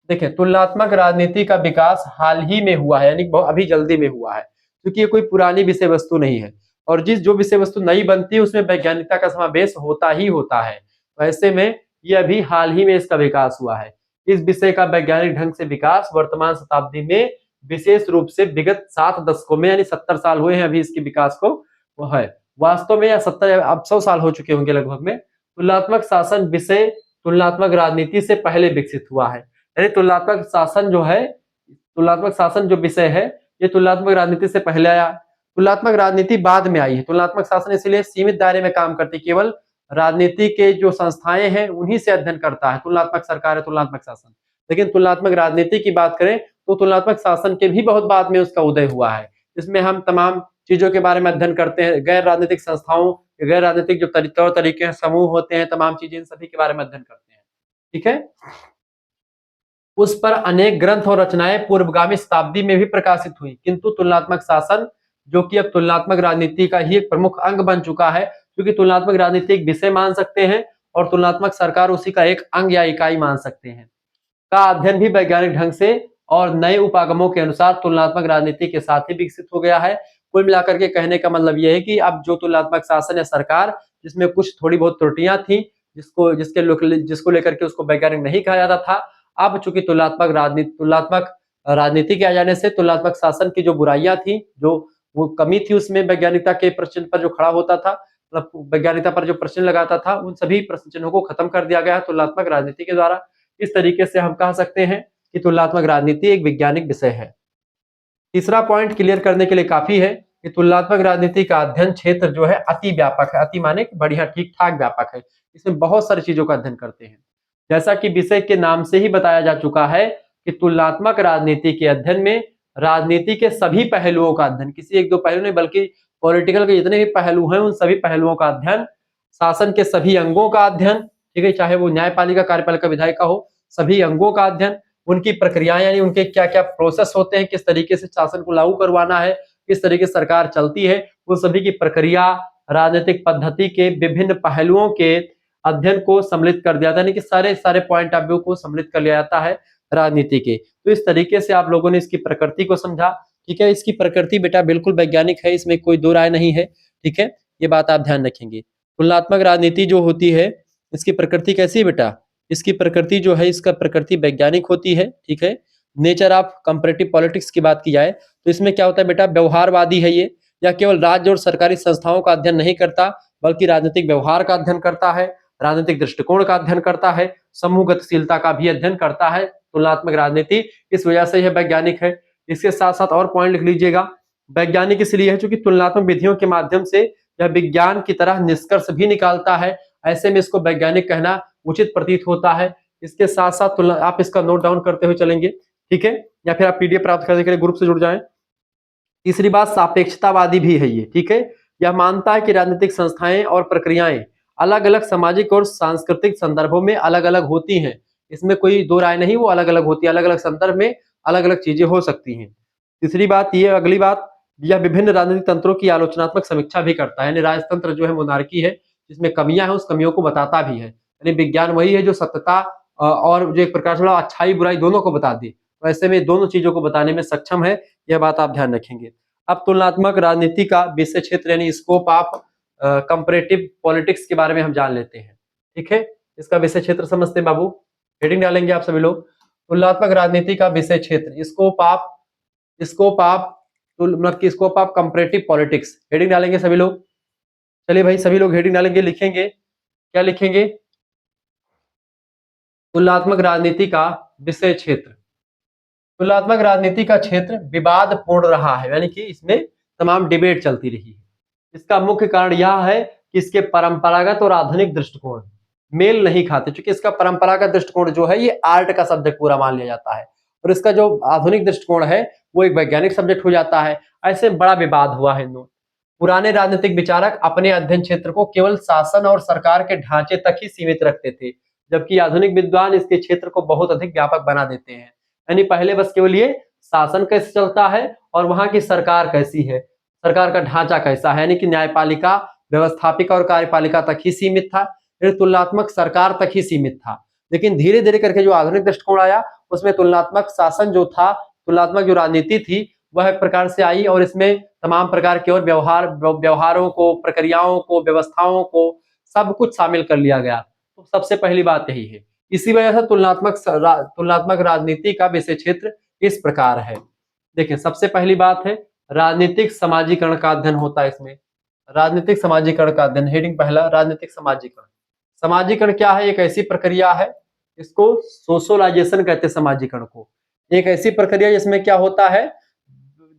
A: देखिए तुलनात्मक राजनीति का विकास हाल ही में हुआ है, यानी अभी जल्दी में हुआ है, क्योंकि ये कोई पुरानी विषय वस्तु नहीं है और जो विषय वस्तु नई बनती है उसमें वैज्ञानिकता का समावेश होता ही होता है। तो ऐसे में ये अभी हाल ही में इसका विकास हुआ है। इस विषय का वैज्ञानिक ढंग से विकास वर्तमान शताब्दी में विशेष रूप से विगत 7 दशकों में, यानी 70 साल हुए हैं अभी इसके विकास को, वो है वास्तव में, या 70 अब 100 साल हो चुके होंगे लगभग में। तुलनात्मक शासन विषय तुलनात्मक राजनीति से पहले विकसित हुआ है, यानी तुलनात्मक शासन जो है, तुलनात्मक शासन जो विषय है ये तुलनात्मक राजनीति से पहले आया, तुलनात्मक राजनीति बाद में आई है। तुलनात्मक शासन इसलिए सीमित दायरे में काम करती है, केवल राजनीति के जो संस्थाएं हैं उन्हीं से अध्ययन करता है, तुलनात्मक सरकार है, तुलनात्मक शासन। लेकिन तुलनात्मक राजनीति की बात करें तो तुलनात्मक शासन के भी बहुत बाद में उसका उदय हुआ है। इसमें हम तमाम चीजों के बारे में अध्ययन करते हैं, गैर राजनीतिक संस्थाओं, गैर राजनीतिक जो तौर तरीके हैं, समूह होते हैं, तमाम चीजें, इन सभी के बारे में अध्ययन करते हैं, ठीक है। उस पर अनेक ग्रंथ और रचनाएं पूर्वगामी शताब्दी में भी प्रकाशित हुई, किंतु तुलनात्मक शासन जो कि अब तुलनात्मक राजनीति का ही एक प्रमुख अंग बन चुका है, क्योंकि तुलनात्मक राजनीति एक विषय मान सकते हैं और तुलनात्मक सरकार उसी का एक अंग या इकाई मान सकते हैं। का अध्ययन भी वैज्ञानिक ढंग से और नए उपागमों के अनुसार तुलनात्मक राजनीति के साथ ही विकसित हो गया है। कुल मिलाकर के कहने का मतलब यह है कि अब जो तुलनात्मक शासन या सरकार जिसमें कुछ थोड़ी बहुत त्रुटियां थी, जिसको लेकर के उसको वैज्ञानिक नहीं कहा जाता था, अब चूंकि तुलनात्मक राजनीति के आ जाने से तुलनात्मक शासन की जो बुराइयां थी, जो वो कमी थी उसमें वैज्ञानिकता के प्रश्न पर जो खड़ा होता था, मतलब वैज्ञानिकता पर जो प्रश्न लगाता था, उन सभी प्रश्न चिन्हों को खत्म कर दिया गया है तुलनात्मक राजनीति के द्वारा। इस तरीके से हम कह सकते हैं कि तुलनात्मक राजनीति एक वैज्ञानिक विषय है। तीसरा पॉइंट क्लियर करने के लिए काफी है कि तुलनात्मक राजनीति का अध्ययन क्षेत्र जो है अति व्यापक है। अति माने बढ़िया, ठीक ठाक व्यापक है। इसमें बहुत सारी चीजों का अध्ययन करते हैं। जैसा कि विषय के नाम से ही बताया जा चुका है कि तुलनात्मक राजनीति के अध्ययन में राजनीति के सभी पहलुओं का अध्ययन, किसी एक दो पहलू नहीं बल्कि पॉलिटिकल के जितने भी पहलू हैं उन सभी पहलुओं का अध्ययन, शासन के सभी अंगों का अध्ययन, ठीक है, चाहे वो न्यायपालिका, कार्यपालिका, विधायिका हो, सभी अंगों का अध्ययन, उनकी प्रक्रियाएं यानी उनके क्या क्या प्रोसेस होते हैं, किस तरीके से शासन को लागू करवाना है, किस तरीके से सरकार चलती है, उन सभी की प्रक्रिया, राजनीतिक पद्धति के विभिन्न पहलुओं के अध्ययन को सम्मिलित कर दिया जाता है, यानी कि सारे सारे पॉइंट ऑफ व्यू को सम्मिलित कर लिया जाता है राजनीति के। तो इस तरीके से आप लोगों ने इसकी प्रकृति को समझा, ठीक है। इसकी प्रकृति बेटा बिल्कुल वैज्ञानिक है, इसमें कोई दो राय नहीं है, ठीक है, ये बात आप ध्यान रखेंगे। तुलनात्मक राजनीति जो होती है इसकी प्रकृति कैसी है बेटा, इसकी प्रकृति जो है इसका प्रकृति वैज्ञानिक होती है, ठीक है। नेचर ऑफ कंपैरेटिव पॉलिटिक्स की बात की जाए तो इसमें क्या होता है बेटा, व्यवहारवादी है ये, या केवल राज्य और सरकारी संस्थाओं का अध्ययन नहीं करता बल्कि राजनीतिक व्यवहार का अध्ययन करता है, राजनीतिक दृष्टिकोण का अध्ययन करता है, समूह गतिशीलता का भी अध्ययन करता है तुलनात्मक राजनीति। इस वजह से यह वैज्ञानिक है। इसके साथ साथ और पॉइंट लिख लीजिएगा, वैज्ञानिक इसलिए है क्योंकि तुलनात्मक विधियों के माध्यम से यह विज्ञान की तरह निष्कर्ष भी निकालता है, ऐसे में इसको वैज्ञानिक कहना उचित प्रतीत होता है। इसके साथ साथ आप इसका नोट डाउन करते हुए चलेंगे, ठीक है, या फिर आप पीडीएफ प्राप्त करने के लिए ग्रुप से जुड़ जाएं। तीसरी बात, सापेक्षतावादी भी है ये, ठीक है। यह मानता है कि राजनीतिक संस्थाएं और प्रक्रियाएं अलग अलग सामाजिक और सांस्कृतिक संदर्भों में अलग अलग होती हैं, इसमें कोई दो राय नहीं, वो अलग अलग होती है, अलग अलग संदर्भ में अलग अलग चीजें हो सकती हैं। तीसरी बात ये, अगली बात, यह विभिन्न राजनीतिक तंत्रों की आलोचनात्मक समीक्षा भी करता है, यानी राजतंत्र जो है मोनार्की है जिसमें कमियां हैं उस कमियों को बताता भी है, यानी विज्ञान वही है जो सत्यता और जो एक प्रकार से अच्छाई बुराई दोनों को बता दे, तो ऐसे में दोनों चीजों को बताने में सक्षम है, यह बात आप ध्यान रखेंगे। अब तुलनात्मक राजनीति का विषय क्षेत्र यानी स्कोप ऑफ कंपैरेटिव पॉलिटिक्स के बारे में हम जान लेते हैं, ठीक है। इसका विषय क्षेत्र समझते हैं बाबू, हेडिंग डालेंगे आप सभी लोग, तुलनात्मक राजनीति का विषय क्षेत्र, scope of comparative politics, heading डालेंगे सभी लोग। चलिए भाई सभी लोग हेडिंग डालेंगे, लिखेंगे, क्या लिखेंगे, तुलनात्मक राजनीति का विषय क्षेत्र। तुलनात्मक राजनीति का क्षेत्र विवादपूर्ण रहा है, यानी कि इसमें तमाम डिबेट चलती रही है। इसका मुख्य कारण यह है कि इसके परंपरागत और आधुनिक दृष्टिकोण मेल नहीं खाते, क्योंकि इसका परंपरागत दृष्टिकोण जो है ये आर्ट का सब्जेक्ट पूरा मान लिया जाता है, और इसका जो आधुनिक दृष्टिकोण है वो एक वैज्ञानिक सब्जेक्ट हो जाता है। ऐसे बड़ा विवाद हुआ है इन दोनों। पुराने राजनीतिक विचारक अपने अध्ययन क्षेत्र को केवल शासन और सरकार के ढांचे तक ही सीमित रखते थे, जबकि आधुनिक विद्वान इसके क्षेत्र को बहुत अधिक व्यापक बना देते हैं। यानी पहले बस केवल ये शासन कैसे चलता है और वहां की सरकार कैसी है, सरकार का ढांचा कैसा है, यानी कि न्यायपालिका, व्यवस्थापिका और कार्यपालिका तक ही सीमित था, तुलनात्मक सरकार तक ही सीमित था। लेकिन धीरे धीरे करके जो आधुनिक दृष्टिकोण आया उसमें तुलनात्मक शासन जो था, तुलनात्मक जो राजनीति थी वह एक प्रकार से आई, और इसमें तमाम प्रकार के और व्यवहारों को, प्रक्रियाओं को, व्यवस्थाओं को सब कुछ शामिल कर लिया गया। तो सबसे पहली बात यही है। इसी वजह से तुलनात्मक राजनीति का विषय क्षेत्र इस प्रकार है। देखिए सबसे पहली बात है राजनीतिक समाजीकरण का अध्ययन होता है इसमें, राजनीतिक समाजीकरण का अध्ययन, हेडिंग पहला, राजनीतिक समाजीकरण। समाजीकरण क्या है, एक ऐसी प्रक्रिया है, इसको सोशलाइजेशन कहते हैं समाजीकरण को। एक ऐसी प्रक्रिया जिसमें क्या होता है,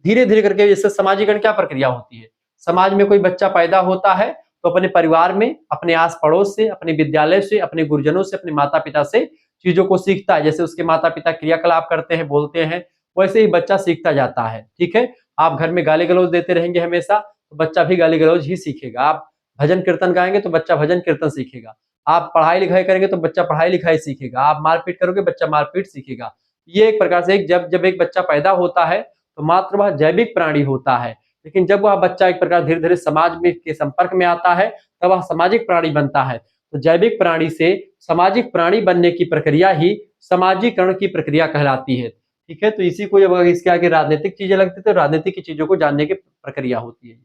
A: धीरे धीरे करके, जैसे समाजीकरण क्या प्रक्रिया होती है, समाज में कोई बच्चा पैदा होता है तो अपने परिवार में, अपने आस पड़ोस से, अपने विद्यालय से, अपने गुरुजनों से, अपने माता पिता से चीजों को सीखता है। जैसे उसके माता पिता क्रियाकलाप करते हैं, बोलते हैं, वैसे ही बच्चा सीखता जाता है, ठीक है। आप घर में गाली गलौज देते रहेंगे हमेशा तो बच्चा भी गाली गलौज ही सीखेगा। आप भजन कीर्तन गाएंगे तो बच्चा भजन कीर्तन सीखेगा। आप पढ़ाई लिखाई करेंगे तो बच्चा पढ़ाई लिखाई सीखेगा। आप मारपीट करोगे बच्चा मारपीट सीखेगा। ये एक प्रकार से जब एक बच्चा पैदा होता है तो मात्र वह जैविक प्राणी होता है, लेकिन जब वह बच्चा एक प्रकार धीरे धीरे समाज में के संपर्क में आता है तब वह सामाजिक प्राणी बनता है। तो जैविक प्राणी से सामाजिक प्राणी बनने की प्रक्रिया ही समाजीकरण की प्रक्रिया कहलाती है। ठीक है, तो इसी को जब अगर इसके आगे राजनीतिक चीजें लगती है तो राजनीतिक की चीजों को जानने की प्रक्रिया होती है।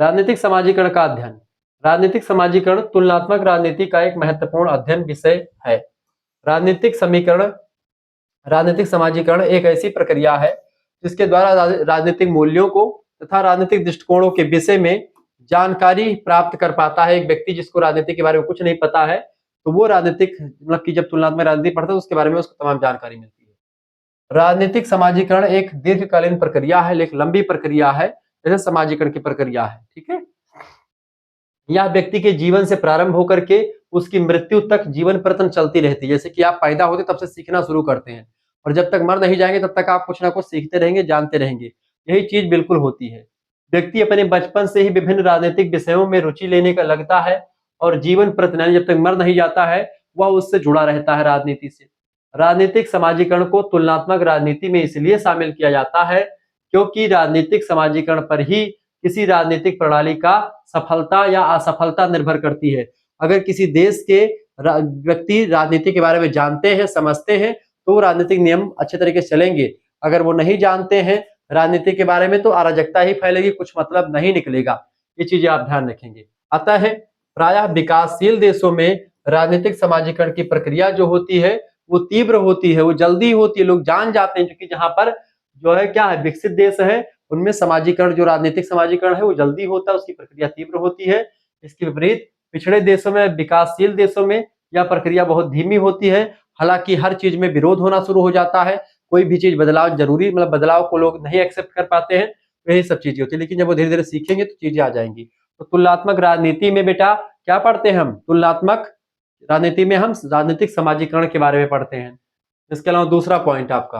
A: राजनीतिक समाजीकरण का अध्ययन। राजनीतिक समाजीकरण तुलनात्मक राजनीति का एक महत्वपूर्ण अध्ययन विषय है। राजनीतिक समाजीकरण एक ऐसी प्रक्रिया है जिसके द्वारा राजनीतिक मूल्यों को तथा राजनीतिक दृष्टिकोणों के विषय में जानकारी प्राप्त कर पाता है एक व्यक्ति जिसको राजनीति के बारे में कुछ नहीं पता है। तो वो राजनीतिक मतलब कि जब तुलनात्मक राजनीति पढ़ता है उसके बारे में उसको तमाम जानकारी मिलती है। राजनीतिक समाजीकरण एक दीर्घकालीन प्रक्रिया है, एक लंबी प्रक्रिया है, जैसे समाजीकरण की प्रक्रिया है। ठीक है, यह व्यक्ति के जीवन से प्रारंभ होकर के उसकी मृत्यु तक जीवन प्रतन चलती रहती है। जैसे कि आप पैदा होते तब से सीखना शुरू करते हैं और जब तक मर नहीं जाएंगे तब तक आप कुछ ना कुछ सीखते रहेंगे, जानते रहेंगे। यही चीज बिल्कुल होती है। व्यक्ति अपने बचपन से ही विभिन्न राजनीतिक विषयों में रुचि लेने का लगता है और जीवन प्रतन जब तक मर नहीं जाता है वह उससे जुड़ा रहता है राजनीति से। राजनीतिक समाजीकरण को तुलनात्मक राजनीति में इसलिए शामिल किया जाता है क्योंकि राजनीतिक समाजीकरण पर ही किसी राजनीतिक प्रणाली का सफलता या असफलता निर्भर करती है। अगर किसी देश के व्यक्ति राजनीति के बारे में जानते हैं, समझते हैं, तो राजनीतिक नियम अच्छे तरीके से चलेंगे। अगर वो नहीं जानते हैं राजनीति के बारे में तो अराजकता ही फैलेगी, कुछ मतलब नहीं निकलेगा। ये चीजें आप ध्यान रखेंगे। अतः प्रायः विकासशील देशों में राजनीतिक समाजीकरण की प्रक्रिया जो होती है वो तीव्र होती है, वो जल्दी होती है, लोग जान जाते हैं। क्योंकि जहां पर जो है क्या है, विकसित देश है, उनमें समाजीकरण जो राजनीतिक समाजीकरण है वो जल्दी होता है, उसकी प्रक्रिया तीव्र होती है। इसके विपरीत पिछड़े देशों में, विकासशील देशों में यह प्रक्रिया बहुत धीमी होती है। हालांकि हर चीज में विरोध होना शुरू हो जाता है, कोई भी चीज बदलाव जरूरी मतलब बदलाव को लोग नहीं एक्सेप्ट कर पाते हैं, तो यही सब चीजें होती है। लेकिन जब वो धीरे धीरे सीखेंगे तो चीजें आ जाएंगी। तो तुलनात्मक राजनीति में बेटा क्या पढ़ते हैं हम? तुलनात्मक राजनीति में हम राजनीतिक समाजीकरण के बारे में पढ़ते हैं। इसके अलावा दूसरा पॉइंट आपका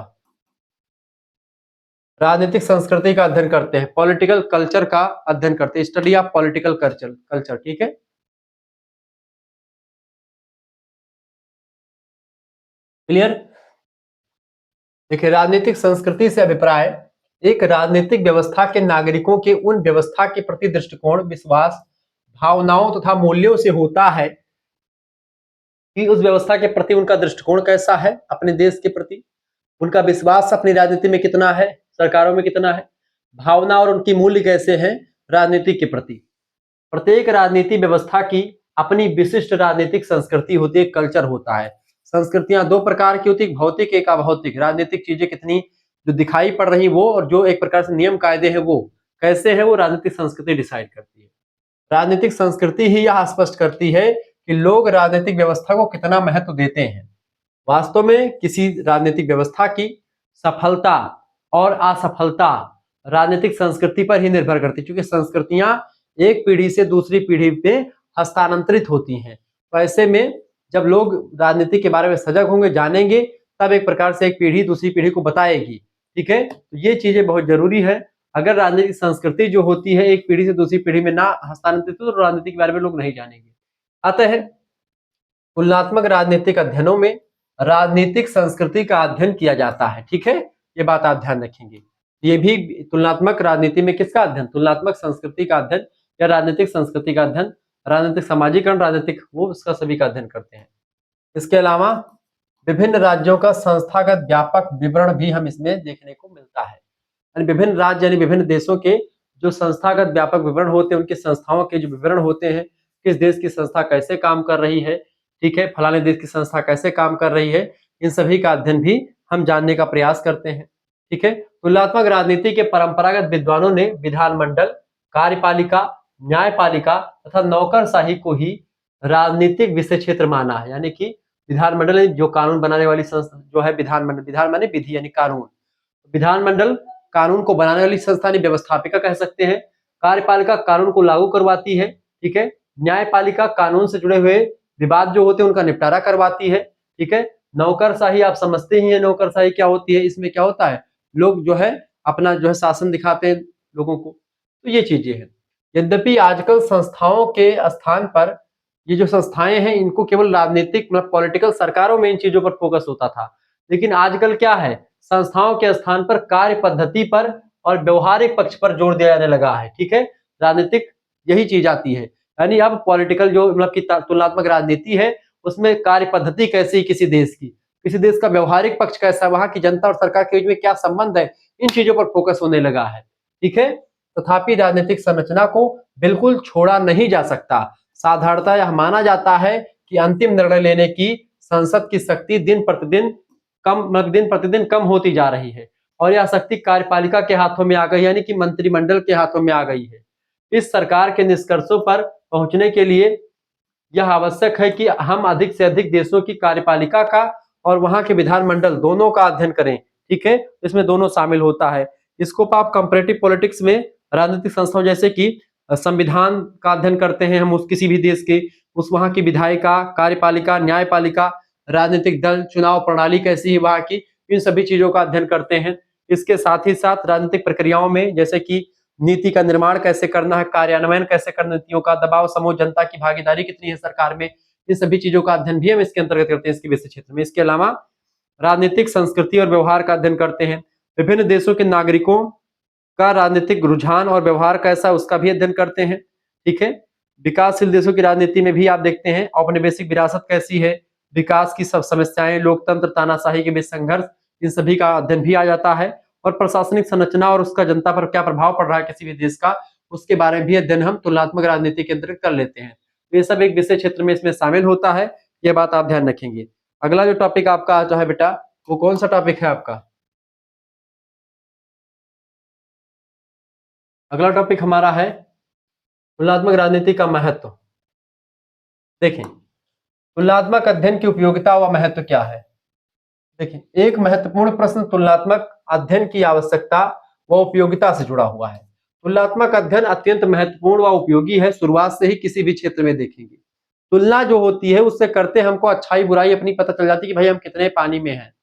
A: राजनीतिक संस्कृति का अध्ययन करते हैं, पॉलिटिकल कल्चर का अध्ययन करते हैं, स्टडी ऑफ पॉलिटिकल कल्चर। ठीक है, क्लियर? देखिए, राजनीतिक संस्कृति से अभिप्राय एक राजनीतिक व्यवस्था के नागरिकों के उन व्यवस्था के प्रति दृष्टिकोण, विश्वास, भावनाओं तथा मूल्यों से होता है कि उस व्यवस्था के प्रति उनका दृष्टिकोण कैसा है, अपने देश के प्रति उनका विश्वास अपनी राजनीति में कितना है, सरकारों में कितना है, भावना और उनकी मूल्य कैसे हैं राजनीति के प्रति। प्रत्येक राजनीति व्यवस्था की अपनी विशिष्ट राजनीतिक संस्कृति होती है, कल्चर होता है। संस्कृतियां दो प्रकार की होती है, भौतिक एक अभौतिक। राजनीतिक चीजें कितनी जो दिखाई पड़ रही वो और जो एक प्रकार से नियम कायदे हैं वो कैसे है, वो राजनीतिक संस्कृति डिसाइड करती है। राजनीतिक संस्कृति ही यह स्पष्ट करती है कि लोग राजनीतिक व्यवस्था को कितना महत्व देते हैं। वास्तव में किसी राजनीतिक व्यवस्था की सफलता और असफलता राजनीतिक संस्कृति पर ही निर्भर करती है, क्योंकि संस्कृतियां एक पीढ़ी से दूसरी पीढ़ी पे हस्तांतरित होती हैं। तो ऐसे में जब लोग राजनीति के बारे में सजग होंगे, जानेंगे, तब एक प्रकार से एक पीढ़ी दूसरी पीढ़ी को बताएगी। ठीक है, तो ये चीजें बहुत जरूरी है। अगर राजनीतिक संस्कृति जो होती है एक पीढ़ी से दूसरी पीढ़ी में ना हस्तांतरित हो तो राजनीति के बारे में लोग नहीं जानेंगे। अतः तुलनात्मक राजनीतिक अध्ययनों में राजनीतिक संस्कृति का अध्ययन किया जाता है। ठीक है, ये बात आप ध्यान रखेंगे। ये भी तुलनात्मक राजनीति में किसका अध्ययन? तुलनात्मक संस्कृति का अध्ययन या राजनीतिक संस्कृति का अध्ययन, राजनीतिक समाजीकरण, राजनीतिक वो उसका सभी का अध्ययन करते हैं। इसके अलावा विभिन्न राज्यों का संस्थागत व्यापक विवरण भी हम इसमें देखने को मिलता है। यानी विभिन्न राज्य यानी विभिन्न देशों के जो संस्थागत व्यापक विवरण होते हैं, उनकी संस्थाओं के जो विवरण होते हैं, किस देश की संस्था कैसे काम कर रही है, ठीक है, फलाने देश की संस्था कैसे काम कर रही है, इन सभी का अध्ययन भी हम जानने का प्रयास करते हैं। ठीक है, तुलनात्मक राजनीति के परंपरागत विद्वानों ने विधानमंडल, कार्यपालिका, न्यायपालिका तथा नौकरशाही को ही राजनीतिक विषय क्षेत्र माना है। यानी कि विधानमंडल जो कानून बनाने वाली संस्था जो है, विधानमंडल, विधान माने विधि यानी कानून, विधानमंडल कानून को बनाने वाली संस्था यानी व्यवस्थापिका कह सकते हैं। कार्यपालिका कानून को लागू करवाती है। ठीक है, न्यायपालिका कानून से जुड़े हुए विवाद जो होते हैं उनका निपटारा करवाती है। ठीक है, नौकरशाही आप समझते ही हैं, नौकरशाही क्या होती है। इसमें क्या होता है, लोग जो है अपना जो है शासन दिखाते हैं लोगों को। तो ये चीजें हैं। यद्यपि आजकल संस्थाओं के स्थान पर ये जो संस्थाएं हैं इनको केवल राजनीतिक मतलब पॉलिटिकल सरकारों में इन चीजों पर फोकस होता था, लेकिन आजकल क्या है, संस्थाओं के स्थान पर कार्य पद्धति पर और व्यवहारिक पक्ष पर जोर दिया जाने लगा है। ठीक है, राजनीतिक यही चीज आती है। यानी अब पॉलिटिकल जो मतलब की तुलनात्मक राजनीति है उसमें कार्य पद्धति कैसी किसी देश की, किसी देश का व्यवहारिक पक्ष कैसा है, वहां की जनता और सरकार के बीच में क्या संबंध है, इन चीजों पर फोकस होने लगा है। ठीक है, तथापि राजनीतिक संरचना को बिल्कुल छोड़ा नहीं जा सकता। साधारणतः यह माना जाता है कि अंतिम निर्णय लेने की संसद की शक्ति दिन प्रतिदिन कम होती जा रही है और यह शक्ति कार्यपालिका के हाथों में आ गई, यानी कि मंत्रिमंडल के हाथों में आ गई है। इस सरकार के निष्कर्षों पर पहुंचने के लिए यह आवश्यक है कि हम अधिक से अधिक देशों की कार्यपालिका का और वहां के विधानमंडल दोनों का अध्ययन करें। ठीक है, इसमें दोनों शामिल होता है। इसको आप कंपैरेटिव पॉलिटिक्स में राजनीतिक संस्थाओं जैसे कि संविधान का अध्ययन करते हैं हम, उस किसी भी देश के, उस वहां की विधायिका, कार्यपालिका, न्यायपालिका, राजनीतिक दल, चुनाव प्रणाली कैसी है वहां की, इन सभी चीजों का अध्ययन करते हैं। इसके साथ ही साथ राजनीतिक प्रक्रियाओं में जैसे कि नीति का निर्माण कैसे करना है, कार्यान्वयन कैसे करना है नीतियों का, दबाव समूह, जनता की भागीदारी कितनी है सरकार में, इन सभी चीजों का अध्ययन भी हम इसके अंतर्गत करते हैं इसके विषय क्षेत्र में। इसके अलावा राजनीतिक संस्कृति और व्यवहार का अध्ययन करते हैं। विभिन्न देशों के नागरिकों का राजनीतिक रुझान और व्यवहार कैसा, उसका भी अध्ययन करते हैं। ठीक है, विकासशील देशों की राजनीति में भी आप देखते हैं औपनिवेशिक विरासत कैसी है, विकास की सब समस्याएं, लोकतंत्र, तानाशाही के बीच संघर्ष, इन सभी का अध्ययन भी आ जाता है। और प्रशासनिक संरचना और उसका जनता पर क्या प्रभाव पड़ रहा है किसी भी देश का, उसके बारे में भी अध्ययन हम तुलनात्मक राजनीति के अंतर्गत कर लेते हैं। ये सब एक विषय क्षेत्र में इसमें शामिल होता है, ये बात आप ध्यान रखेंगे। अगला जो टॉपिक आपका जो है बेटा, वो कौन सा टॉपिक है आपका? अगला टॉपिक हमारा है तुलनात्मक राजनीति का महत्व। देखें, तुलनात्मक अध्ययन की उपयोगिता व महत्व क्या है। देखिए, एक महत्वपूर्ण प्रश्न तुलनात्मक अध्ययन की आवश्यकता व उपयोगिता से जुड़ा हुआ है। तुलनात्मक अध्ययन अत्यंत महत्वपूर्ण व उपयोगी है, शुरुआत से ही किसी भी क्षेत्र में देखेंगे। तुलना जो होती है उससे करते हमको अच्छाई बुराई अपनी पता चल जाती है कि भाई हम कितने पानी में हैं।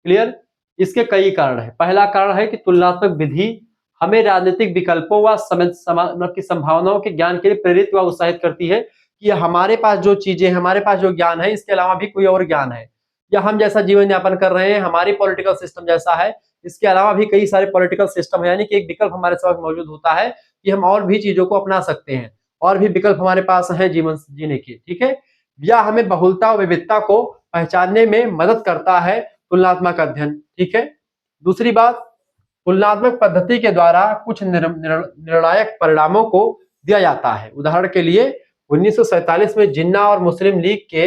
A: क्लियर? इसके कई कारण है। पहला कारण है कि तुलनात्मक विधि हमें राजनीतिक विकल्पों व मतलब की संभावनाओं के ज्ञान के लिए प्रेरित व उत्साहित करती है कि हमारे पास जो चीजें, हमारे पास जो ज्ञान है, इसके अलावा भी कोई और ज्ञान है, या हम जैसा जीवन यापन कर रहे हैं, हमारी पॉलिटिकल सिस्टम जैसा है, इसके अलावा भी कई सारे पॉलिटिकल सिस्टम है, यानी कि एक विकल्प हमारे साथ मौजूद होता है कि हम और भी चीजों को अपना सकते हैं, और भी विकल्प हमारे पास हैं जीवन जीने के। ठीक है, या हमें बहुलता और विविधता को पहचानने में मदद करता है तुलनात्मक अध्ययन। ठीक है, दूसरी बात, तुलनात्मक पद्धति के द्वारा कुछ निर्णायक परिणामों को दिया जाता है। उदाहरण के लिए 1947 में जिन्ना और मुस्लिम लीग के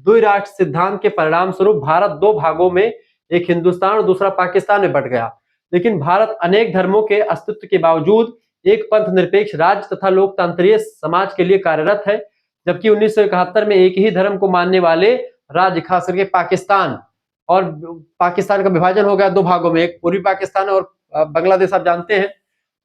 A: द्विराष्ट्र सिद्धांत के परिणाम स्वरूप भारत दो भागों में, एक हिंदुस्तान और दूसरा पाकिस्तान में बंट गया। लेकिन भारत अनेक धर्मों के अस्तित्व के बावजूद एक पंथ निरपेक्ष राज्य तथा लोकतांत्रिक समाज के लिए कार्यरत है, जबकि 1971 में एक ही धर्म को मानने वाले राज्य, खास करके पाकिस्तान, और पाकिस्तान का विभाजन हो गया दो भागों में, एक पूर्वी पाकिस्तान और बांग्लादेश। आप जानते हैं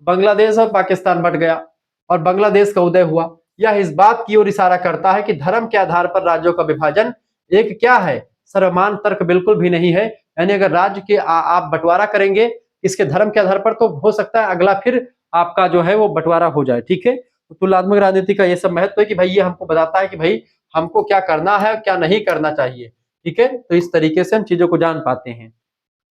A: बांग्लादेश और पाकिस्तान बंट गया और बांग्लादेश का उदय हुआ। यह इस बात की ओर इशारा करता है कि धर्म के आधार पर राज्यों का विभाजन एक क्या है, सर्वमान्य तर्क बिल्कुल भी नहीं है। यानी अगर राज्य के आप बंटवारा करेंगे इसके धर्म के आधार पर, तो हो सकता है अगला फिर आपका जो है वो बंटवारा हो जाए। ठीक है, तो तुलनात्मक राजनीति का ये सब महत्व है कि भाई ये हमको बताता है कि भाई हमको क्या करना है, क्या नहीं करना चाहिए। ठीक है, तो इस तरीके से हम चीजों को जान पाते हैं।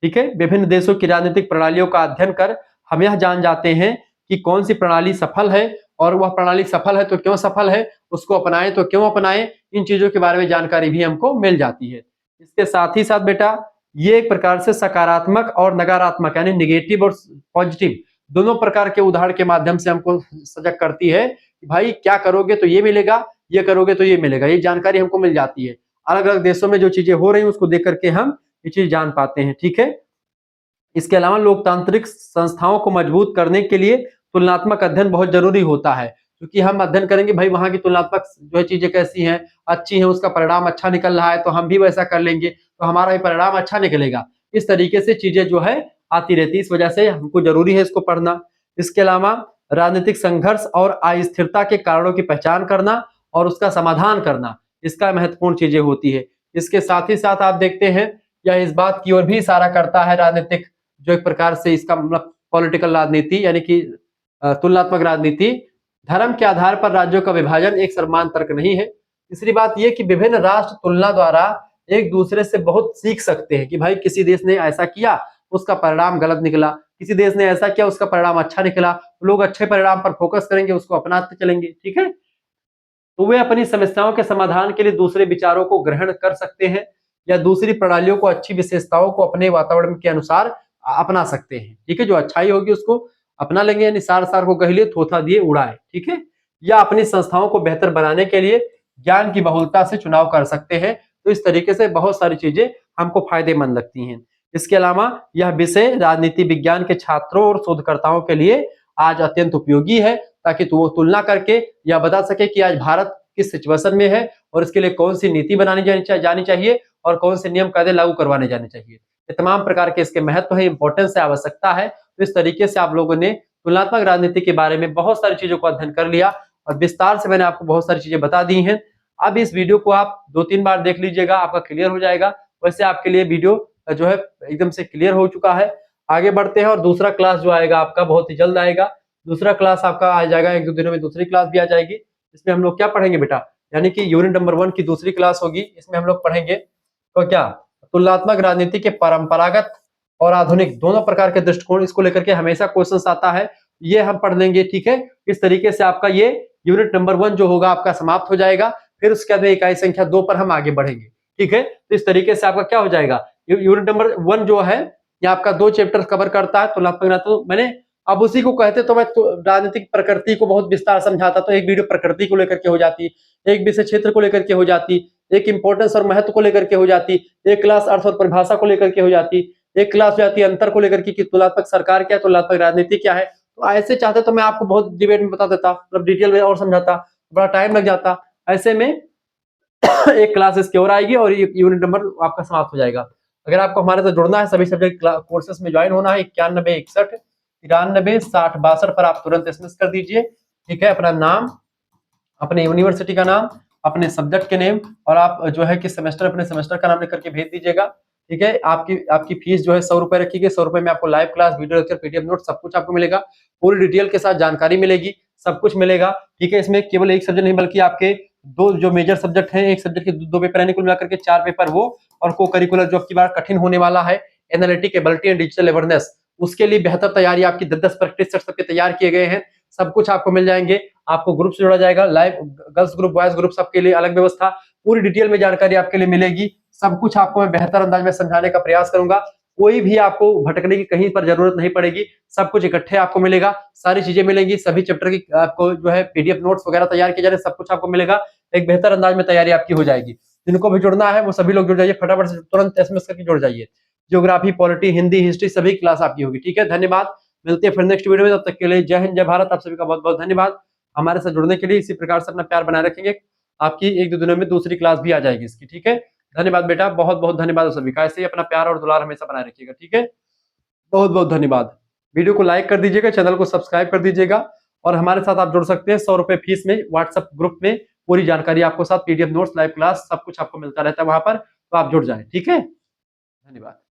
A: ठीक है, विभिन्न देशों की राजनीतिक प्रणालियों का अध्ययन कर हम यह जान जाते हैं कि कौन सी प्रणाली सफल है, और वह प्रणाली सफल है तो क्यों सफल है, उसको अपनाएं तो क्यों अपनाएं, इन चीजों के बारे में जानकारी भी हमको मिल जाती है। इसके साथ ही साथ बेटा, ये एक प्रकार से सकारात्मक और नकारात्मक, यानी निगेटिव और पॉजिटिव दोनों प्रकार के उदाहरण के माध्यम से हमको सजग करती है कि भाई क्या करोगे तो ये मिलेगा, ये करोगे तो ये मिलेगा, ये जानकारी हमको मिल जाती है। अलग अलग देशों में जो चीजें हो रही हैं उसको देख करके हम ये चीज जान पाते हैं। ठीक है, इसके अलावा लोकतांत्रिक संस्थाओं को मजबूत करने के लिए तुलनात्मक अध्ययन बहुत जरूरी होता है, क्योंकि हम अध्ययन करेंगे भाई वहां की तुलनात्मक जो है चीजें कैसी हैं, अच्छी हैं, उसका परिणाम अच्छा निकल रहा है तो हम भी वैसा कर लेंगे तो हमारा भी परिणाम अच्छा निकलेगा। इस तरीके से चीजें जो है आती रहती है, इस वजह से हमको जरूरी है इसको पढ़ना। इसके अलावा राजनीतिक संघर्ष और अस्थिरता के कारणों की पहचान करना और उसका समाधान करना, इसका महत्वपूर्ण चीजें होती है। इसके साथ ही साथ आप देखते हैं यह इस बात की ओर भी इशारा करता है, राजनीतिक जो एक प्रकार से इसका मतलब पॉलिटिकल राजनीति यानी कि तुलनात्मक राजनीति, धर्म के आधार पर राज्यों का विभाजन एक सर्वमान्य तर्क नहीं है। तीसरी बात यह कि विभिन्न राष्ट्र तुलना द्वारा एक दूसरे से बहुत सीख सकते हैं कि भाई किसी देश ने ऐसा किया उसका परिणाम गलत निकला, किसी देश ने ऐसा किया उसका परिणाम अच्छा निकला, लोग अच्छे परिणाम पर फोकस करेंगे, उसको अपनाते चलेंगे। ठीक है, तो वे अपनी समस्याओं के समाधान के लिए दूसरे विचारों को ग्रहण कर सकते हैं या दूसरी प्रणालियों को, अच्छी विशेषताओं को अपने वातावरण के अनुसार अपना सकते हैं। ठीक है, जो अच्छाई होगी उसको अपना लेंगे, यानी सार सार को कह लिए थोथा दिए उड़ाए। ठीक है, या अपनी संस्थाओं को बेहतर बनाने के लिए ज्ञान की बहुलता से चुनाव कर सकते हैं। तो इस तरीके से बहुत सारी चीजें हमको फायदेमंद लगती हैं। इसके अलावा यह विषय राजनीति विज्ञान के छात्रों और शोधकर्ताओं के लिए आज अत्यंत उपयोगी है, ताकि वो तुलना करके यह बता सके कि आज भारत किस सिचुएशन में है और इसके लिए कौन सी नीति बनानी जानी चाहिए और कौन से नियम कायदे लागू करवाने जाने चाहिए। ये तमाम प्रकार के इसके महत्व है, इंपॉर्टेंस है, आवश्यकता है। तो इस तरीके से आप लोगों ने तुलनात्मक राजनीति के बारे में बहुत सारी चीजों को अध्ययन कर लिया और विस्तार से मैंने आपको बहुत सारी चीजें बता दी हैं। अब इस वीडियो को आप 2-3 बार देख लीजिएगा, आपका क्लियर हो जाएगा। वैसे आपके लिए वीडियो जो है एकदम से क्लियर हो चुका है। आगे बढ़ते हैं और दूसरा क्लास जो आएगा आपका बहुत ही जल्द आएगा। दूसरा क्लास आपका आ जाएगा, 1-2 दिनों में दूसरी क्लास भी आ जाएगी। इसमें हम लोग क्या पढ़ेंगे बेटा, यानी कि यूनिट नंबर 1 की दूसरी क्लास होगी। इसमें हम लोग पढ़ेंगे तो क्या, तुलनात्मक राजनीति के परंपरागत और आधुनिक दोनों प्रकार के दृष्टिकोण, इसको लेकर के हमेशा क्वेश्चन आता है, ये हम पढ़ लेंगे। ठीक है, इस तरीके से आपका ये यूनिट नंबर 1 जो होगा आपका समाप्त हो जाएगा। फिर उसके बाद इकाई संख्या 2 पर हम आगे बढ़ेंगे। ठीक है, तो इस तरीके से आपका क्या हो जाएगा, यूनिट नंबर 1 जो है ये आपका 2 चैप्टर कवर करता है तुलनात्मक। तो मैंने अब उसी को कहते तो मैं तो राजनीतिक प्रकृति को बहुत विस्तार समझाता, तो एक वीडियो प्रकृति को लेकर के हो जाती, एक विषय क्षेत्र को लेकर के हो जाती, एक इंपॉर्टेंस और महत्व को लेकर के हो जाती, एक क्लास अर्थ और परिभाषा को लेकर के हो जाती, एक क्लास हो जाती अंतर को लेकर के कि तुलनात्मक सरकार क्या है, तुलनात्मक राजनीति क्या है। तो ऐसे चाहते तो मैं आपको बहुत डिबेट में बता देता, मतलब डिटेल में और समझाता, बड़ा टाइम लग जाता। ऐसे में एक क्लास इसकी और आएगी और यूनिट नंबर आपका समाप्त हो जाएगा। अगर आपको हमारे साथ जुड़ना है, सभी सब्जेक्ट कोर्सेस में ज्वाइन होना है, 9161936062 पर आप तुरंत एसएमएस कर दीजिए। ठीक है, अपना नाम, अपने यूनिवर्सिटी का नाम, अपने सब्जेक्ट के नेम और आप जो है कि सेमेस्टर, अपने सेमेस्टर का नाम लिख करके भेज दीजिएगा। ठीक है, आपकी फीस जो है 100 रुपए रखी गई। 100 रुपए में आपको live class, video lecture, PDF note सब कुछ आपको मिलेगा। पूरी डिटेल के साथ जानकारी मिलेगी, सब कुछ मिलेगा। ठीक है, इसमें केवल एक सब्जेक्ट नहीं बल्कि आपके 2 जो मेजर सब्जेक्ट हैं, एक सब्जेक्ट के 2 पेपर यानी कुल मिलाकर के 4 पेपर वो, और को करिकुलर जो आपकी बार कठिन होने वाला है, analytic ability and digital awareness, उसके लिए बेहतर तैयारी आपकी 10-10 प्रैक्टिस सेट सबके तैयार किए गए हैं। सब कुछ आपको मिल जाएंगे। आपको ग्रुप से जोड़ा जाएगा, live girls group, boys group, सबके लिए अलग व्यवस्था, पूरी डिटेल में जानकारी आपके लिए मिलेगी। सब कुछ आपको मैं बेहतर अंदाज में समझाने का प्रयास करूंगा। कोई भी आपको भटकने की कहीं पर जरूरत नहीं पड़ेगी, सब कुछ इकट्ठे आपको मिलेगा, सारी चीजें मिलेंगी। सभी चैप्टर की आपको जो है पीडीएफ नोट्स वगैरह तैयार किए जा रहे हैं, सब कुछ आपको मिलेगा। एक बेहतर अंदाज में तैयारी आपकी हो जाएगी। जिनको भी जुड़ना है वो सभी लोग जुड़ जाइए, फटाफट से तुरंत एसएमएस करके जुड़ जाइए। ज्योग्राफी, पॉलिटी, हिंदी, हिस्ट्री सभी क्लास आपकी होगी। ठीक है, धन्यवाद। मिलते हैं फिर नेक्स्ट वीडियो में, तब तक के लिए जय हिंद, जय भारत। आप सभी का बहुत बहुत धन्यवाद। हमारे साथ जुड़ने के लिए इसी प्रकार से अपना प्यार बनाए रखेंगे। आपकी 1-2 दिनों में दूसरी क्लास भी आ जाएगी इसकी। ठीक है, धन्यवाद बेटा, बहुत बहुत धन्यवाद सभी का। ऐसे ही अपना प्यार और दुलार हमेशा बनाए रखिएगा। ठीक है, बहुत बहुत धन्यवाद। वीडियो को लाइक कर दीजिएगा, चैनल को सब्सक्राइब कर दीजिएगा और हमारे साथ आप जुड़ सकते हैं 100 रुपए फीस में। व्हाट्सएप ग्रुप में पूरी जानकारी आपको साथ, पीडीएफ नोट्स, लाइव क्लास सब कुछ आपको मिलता रहता है वहां पर, तो आप जुड़ जाए। ठीक है, धन्यवाद।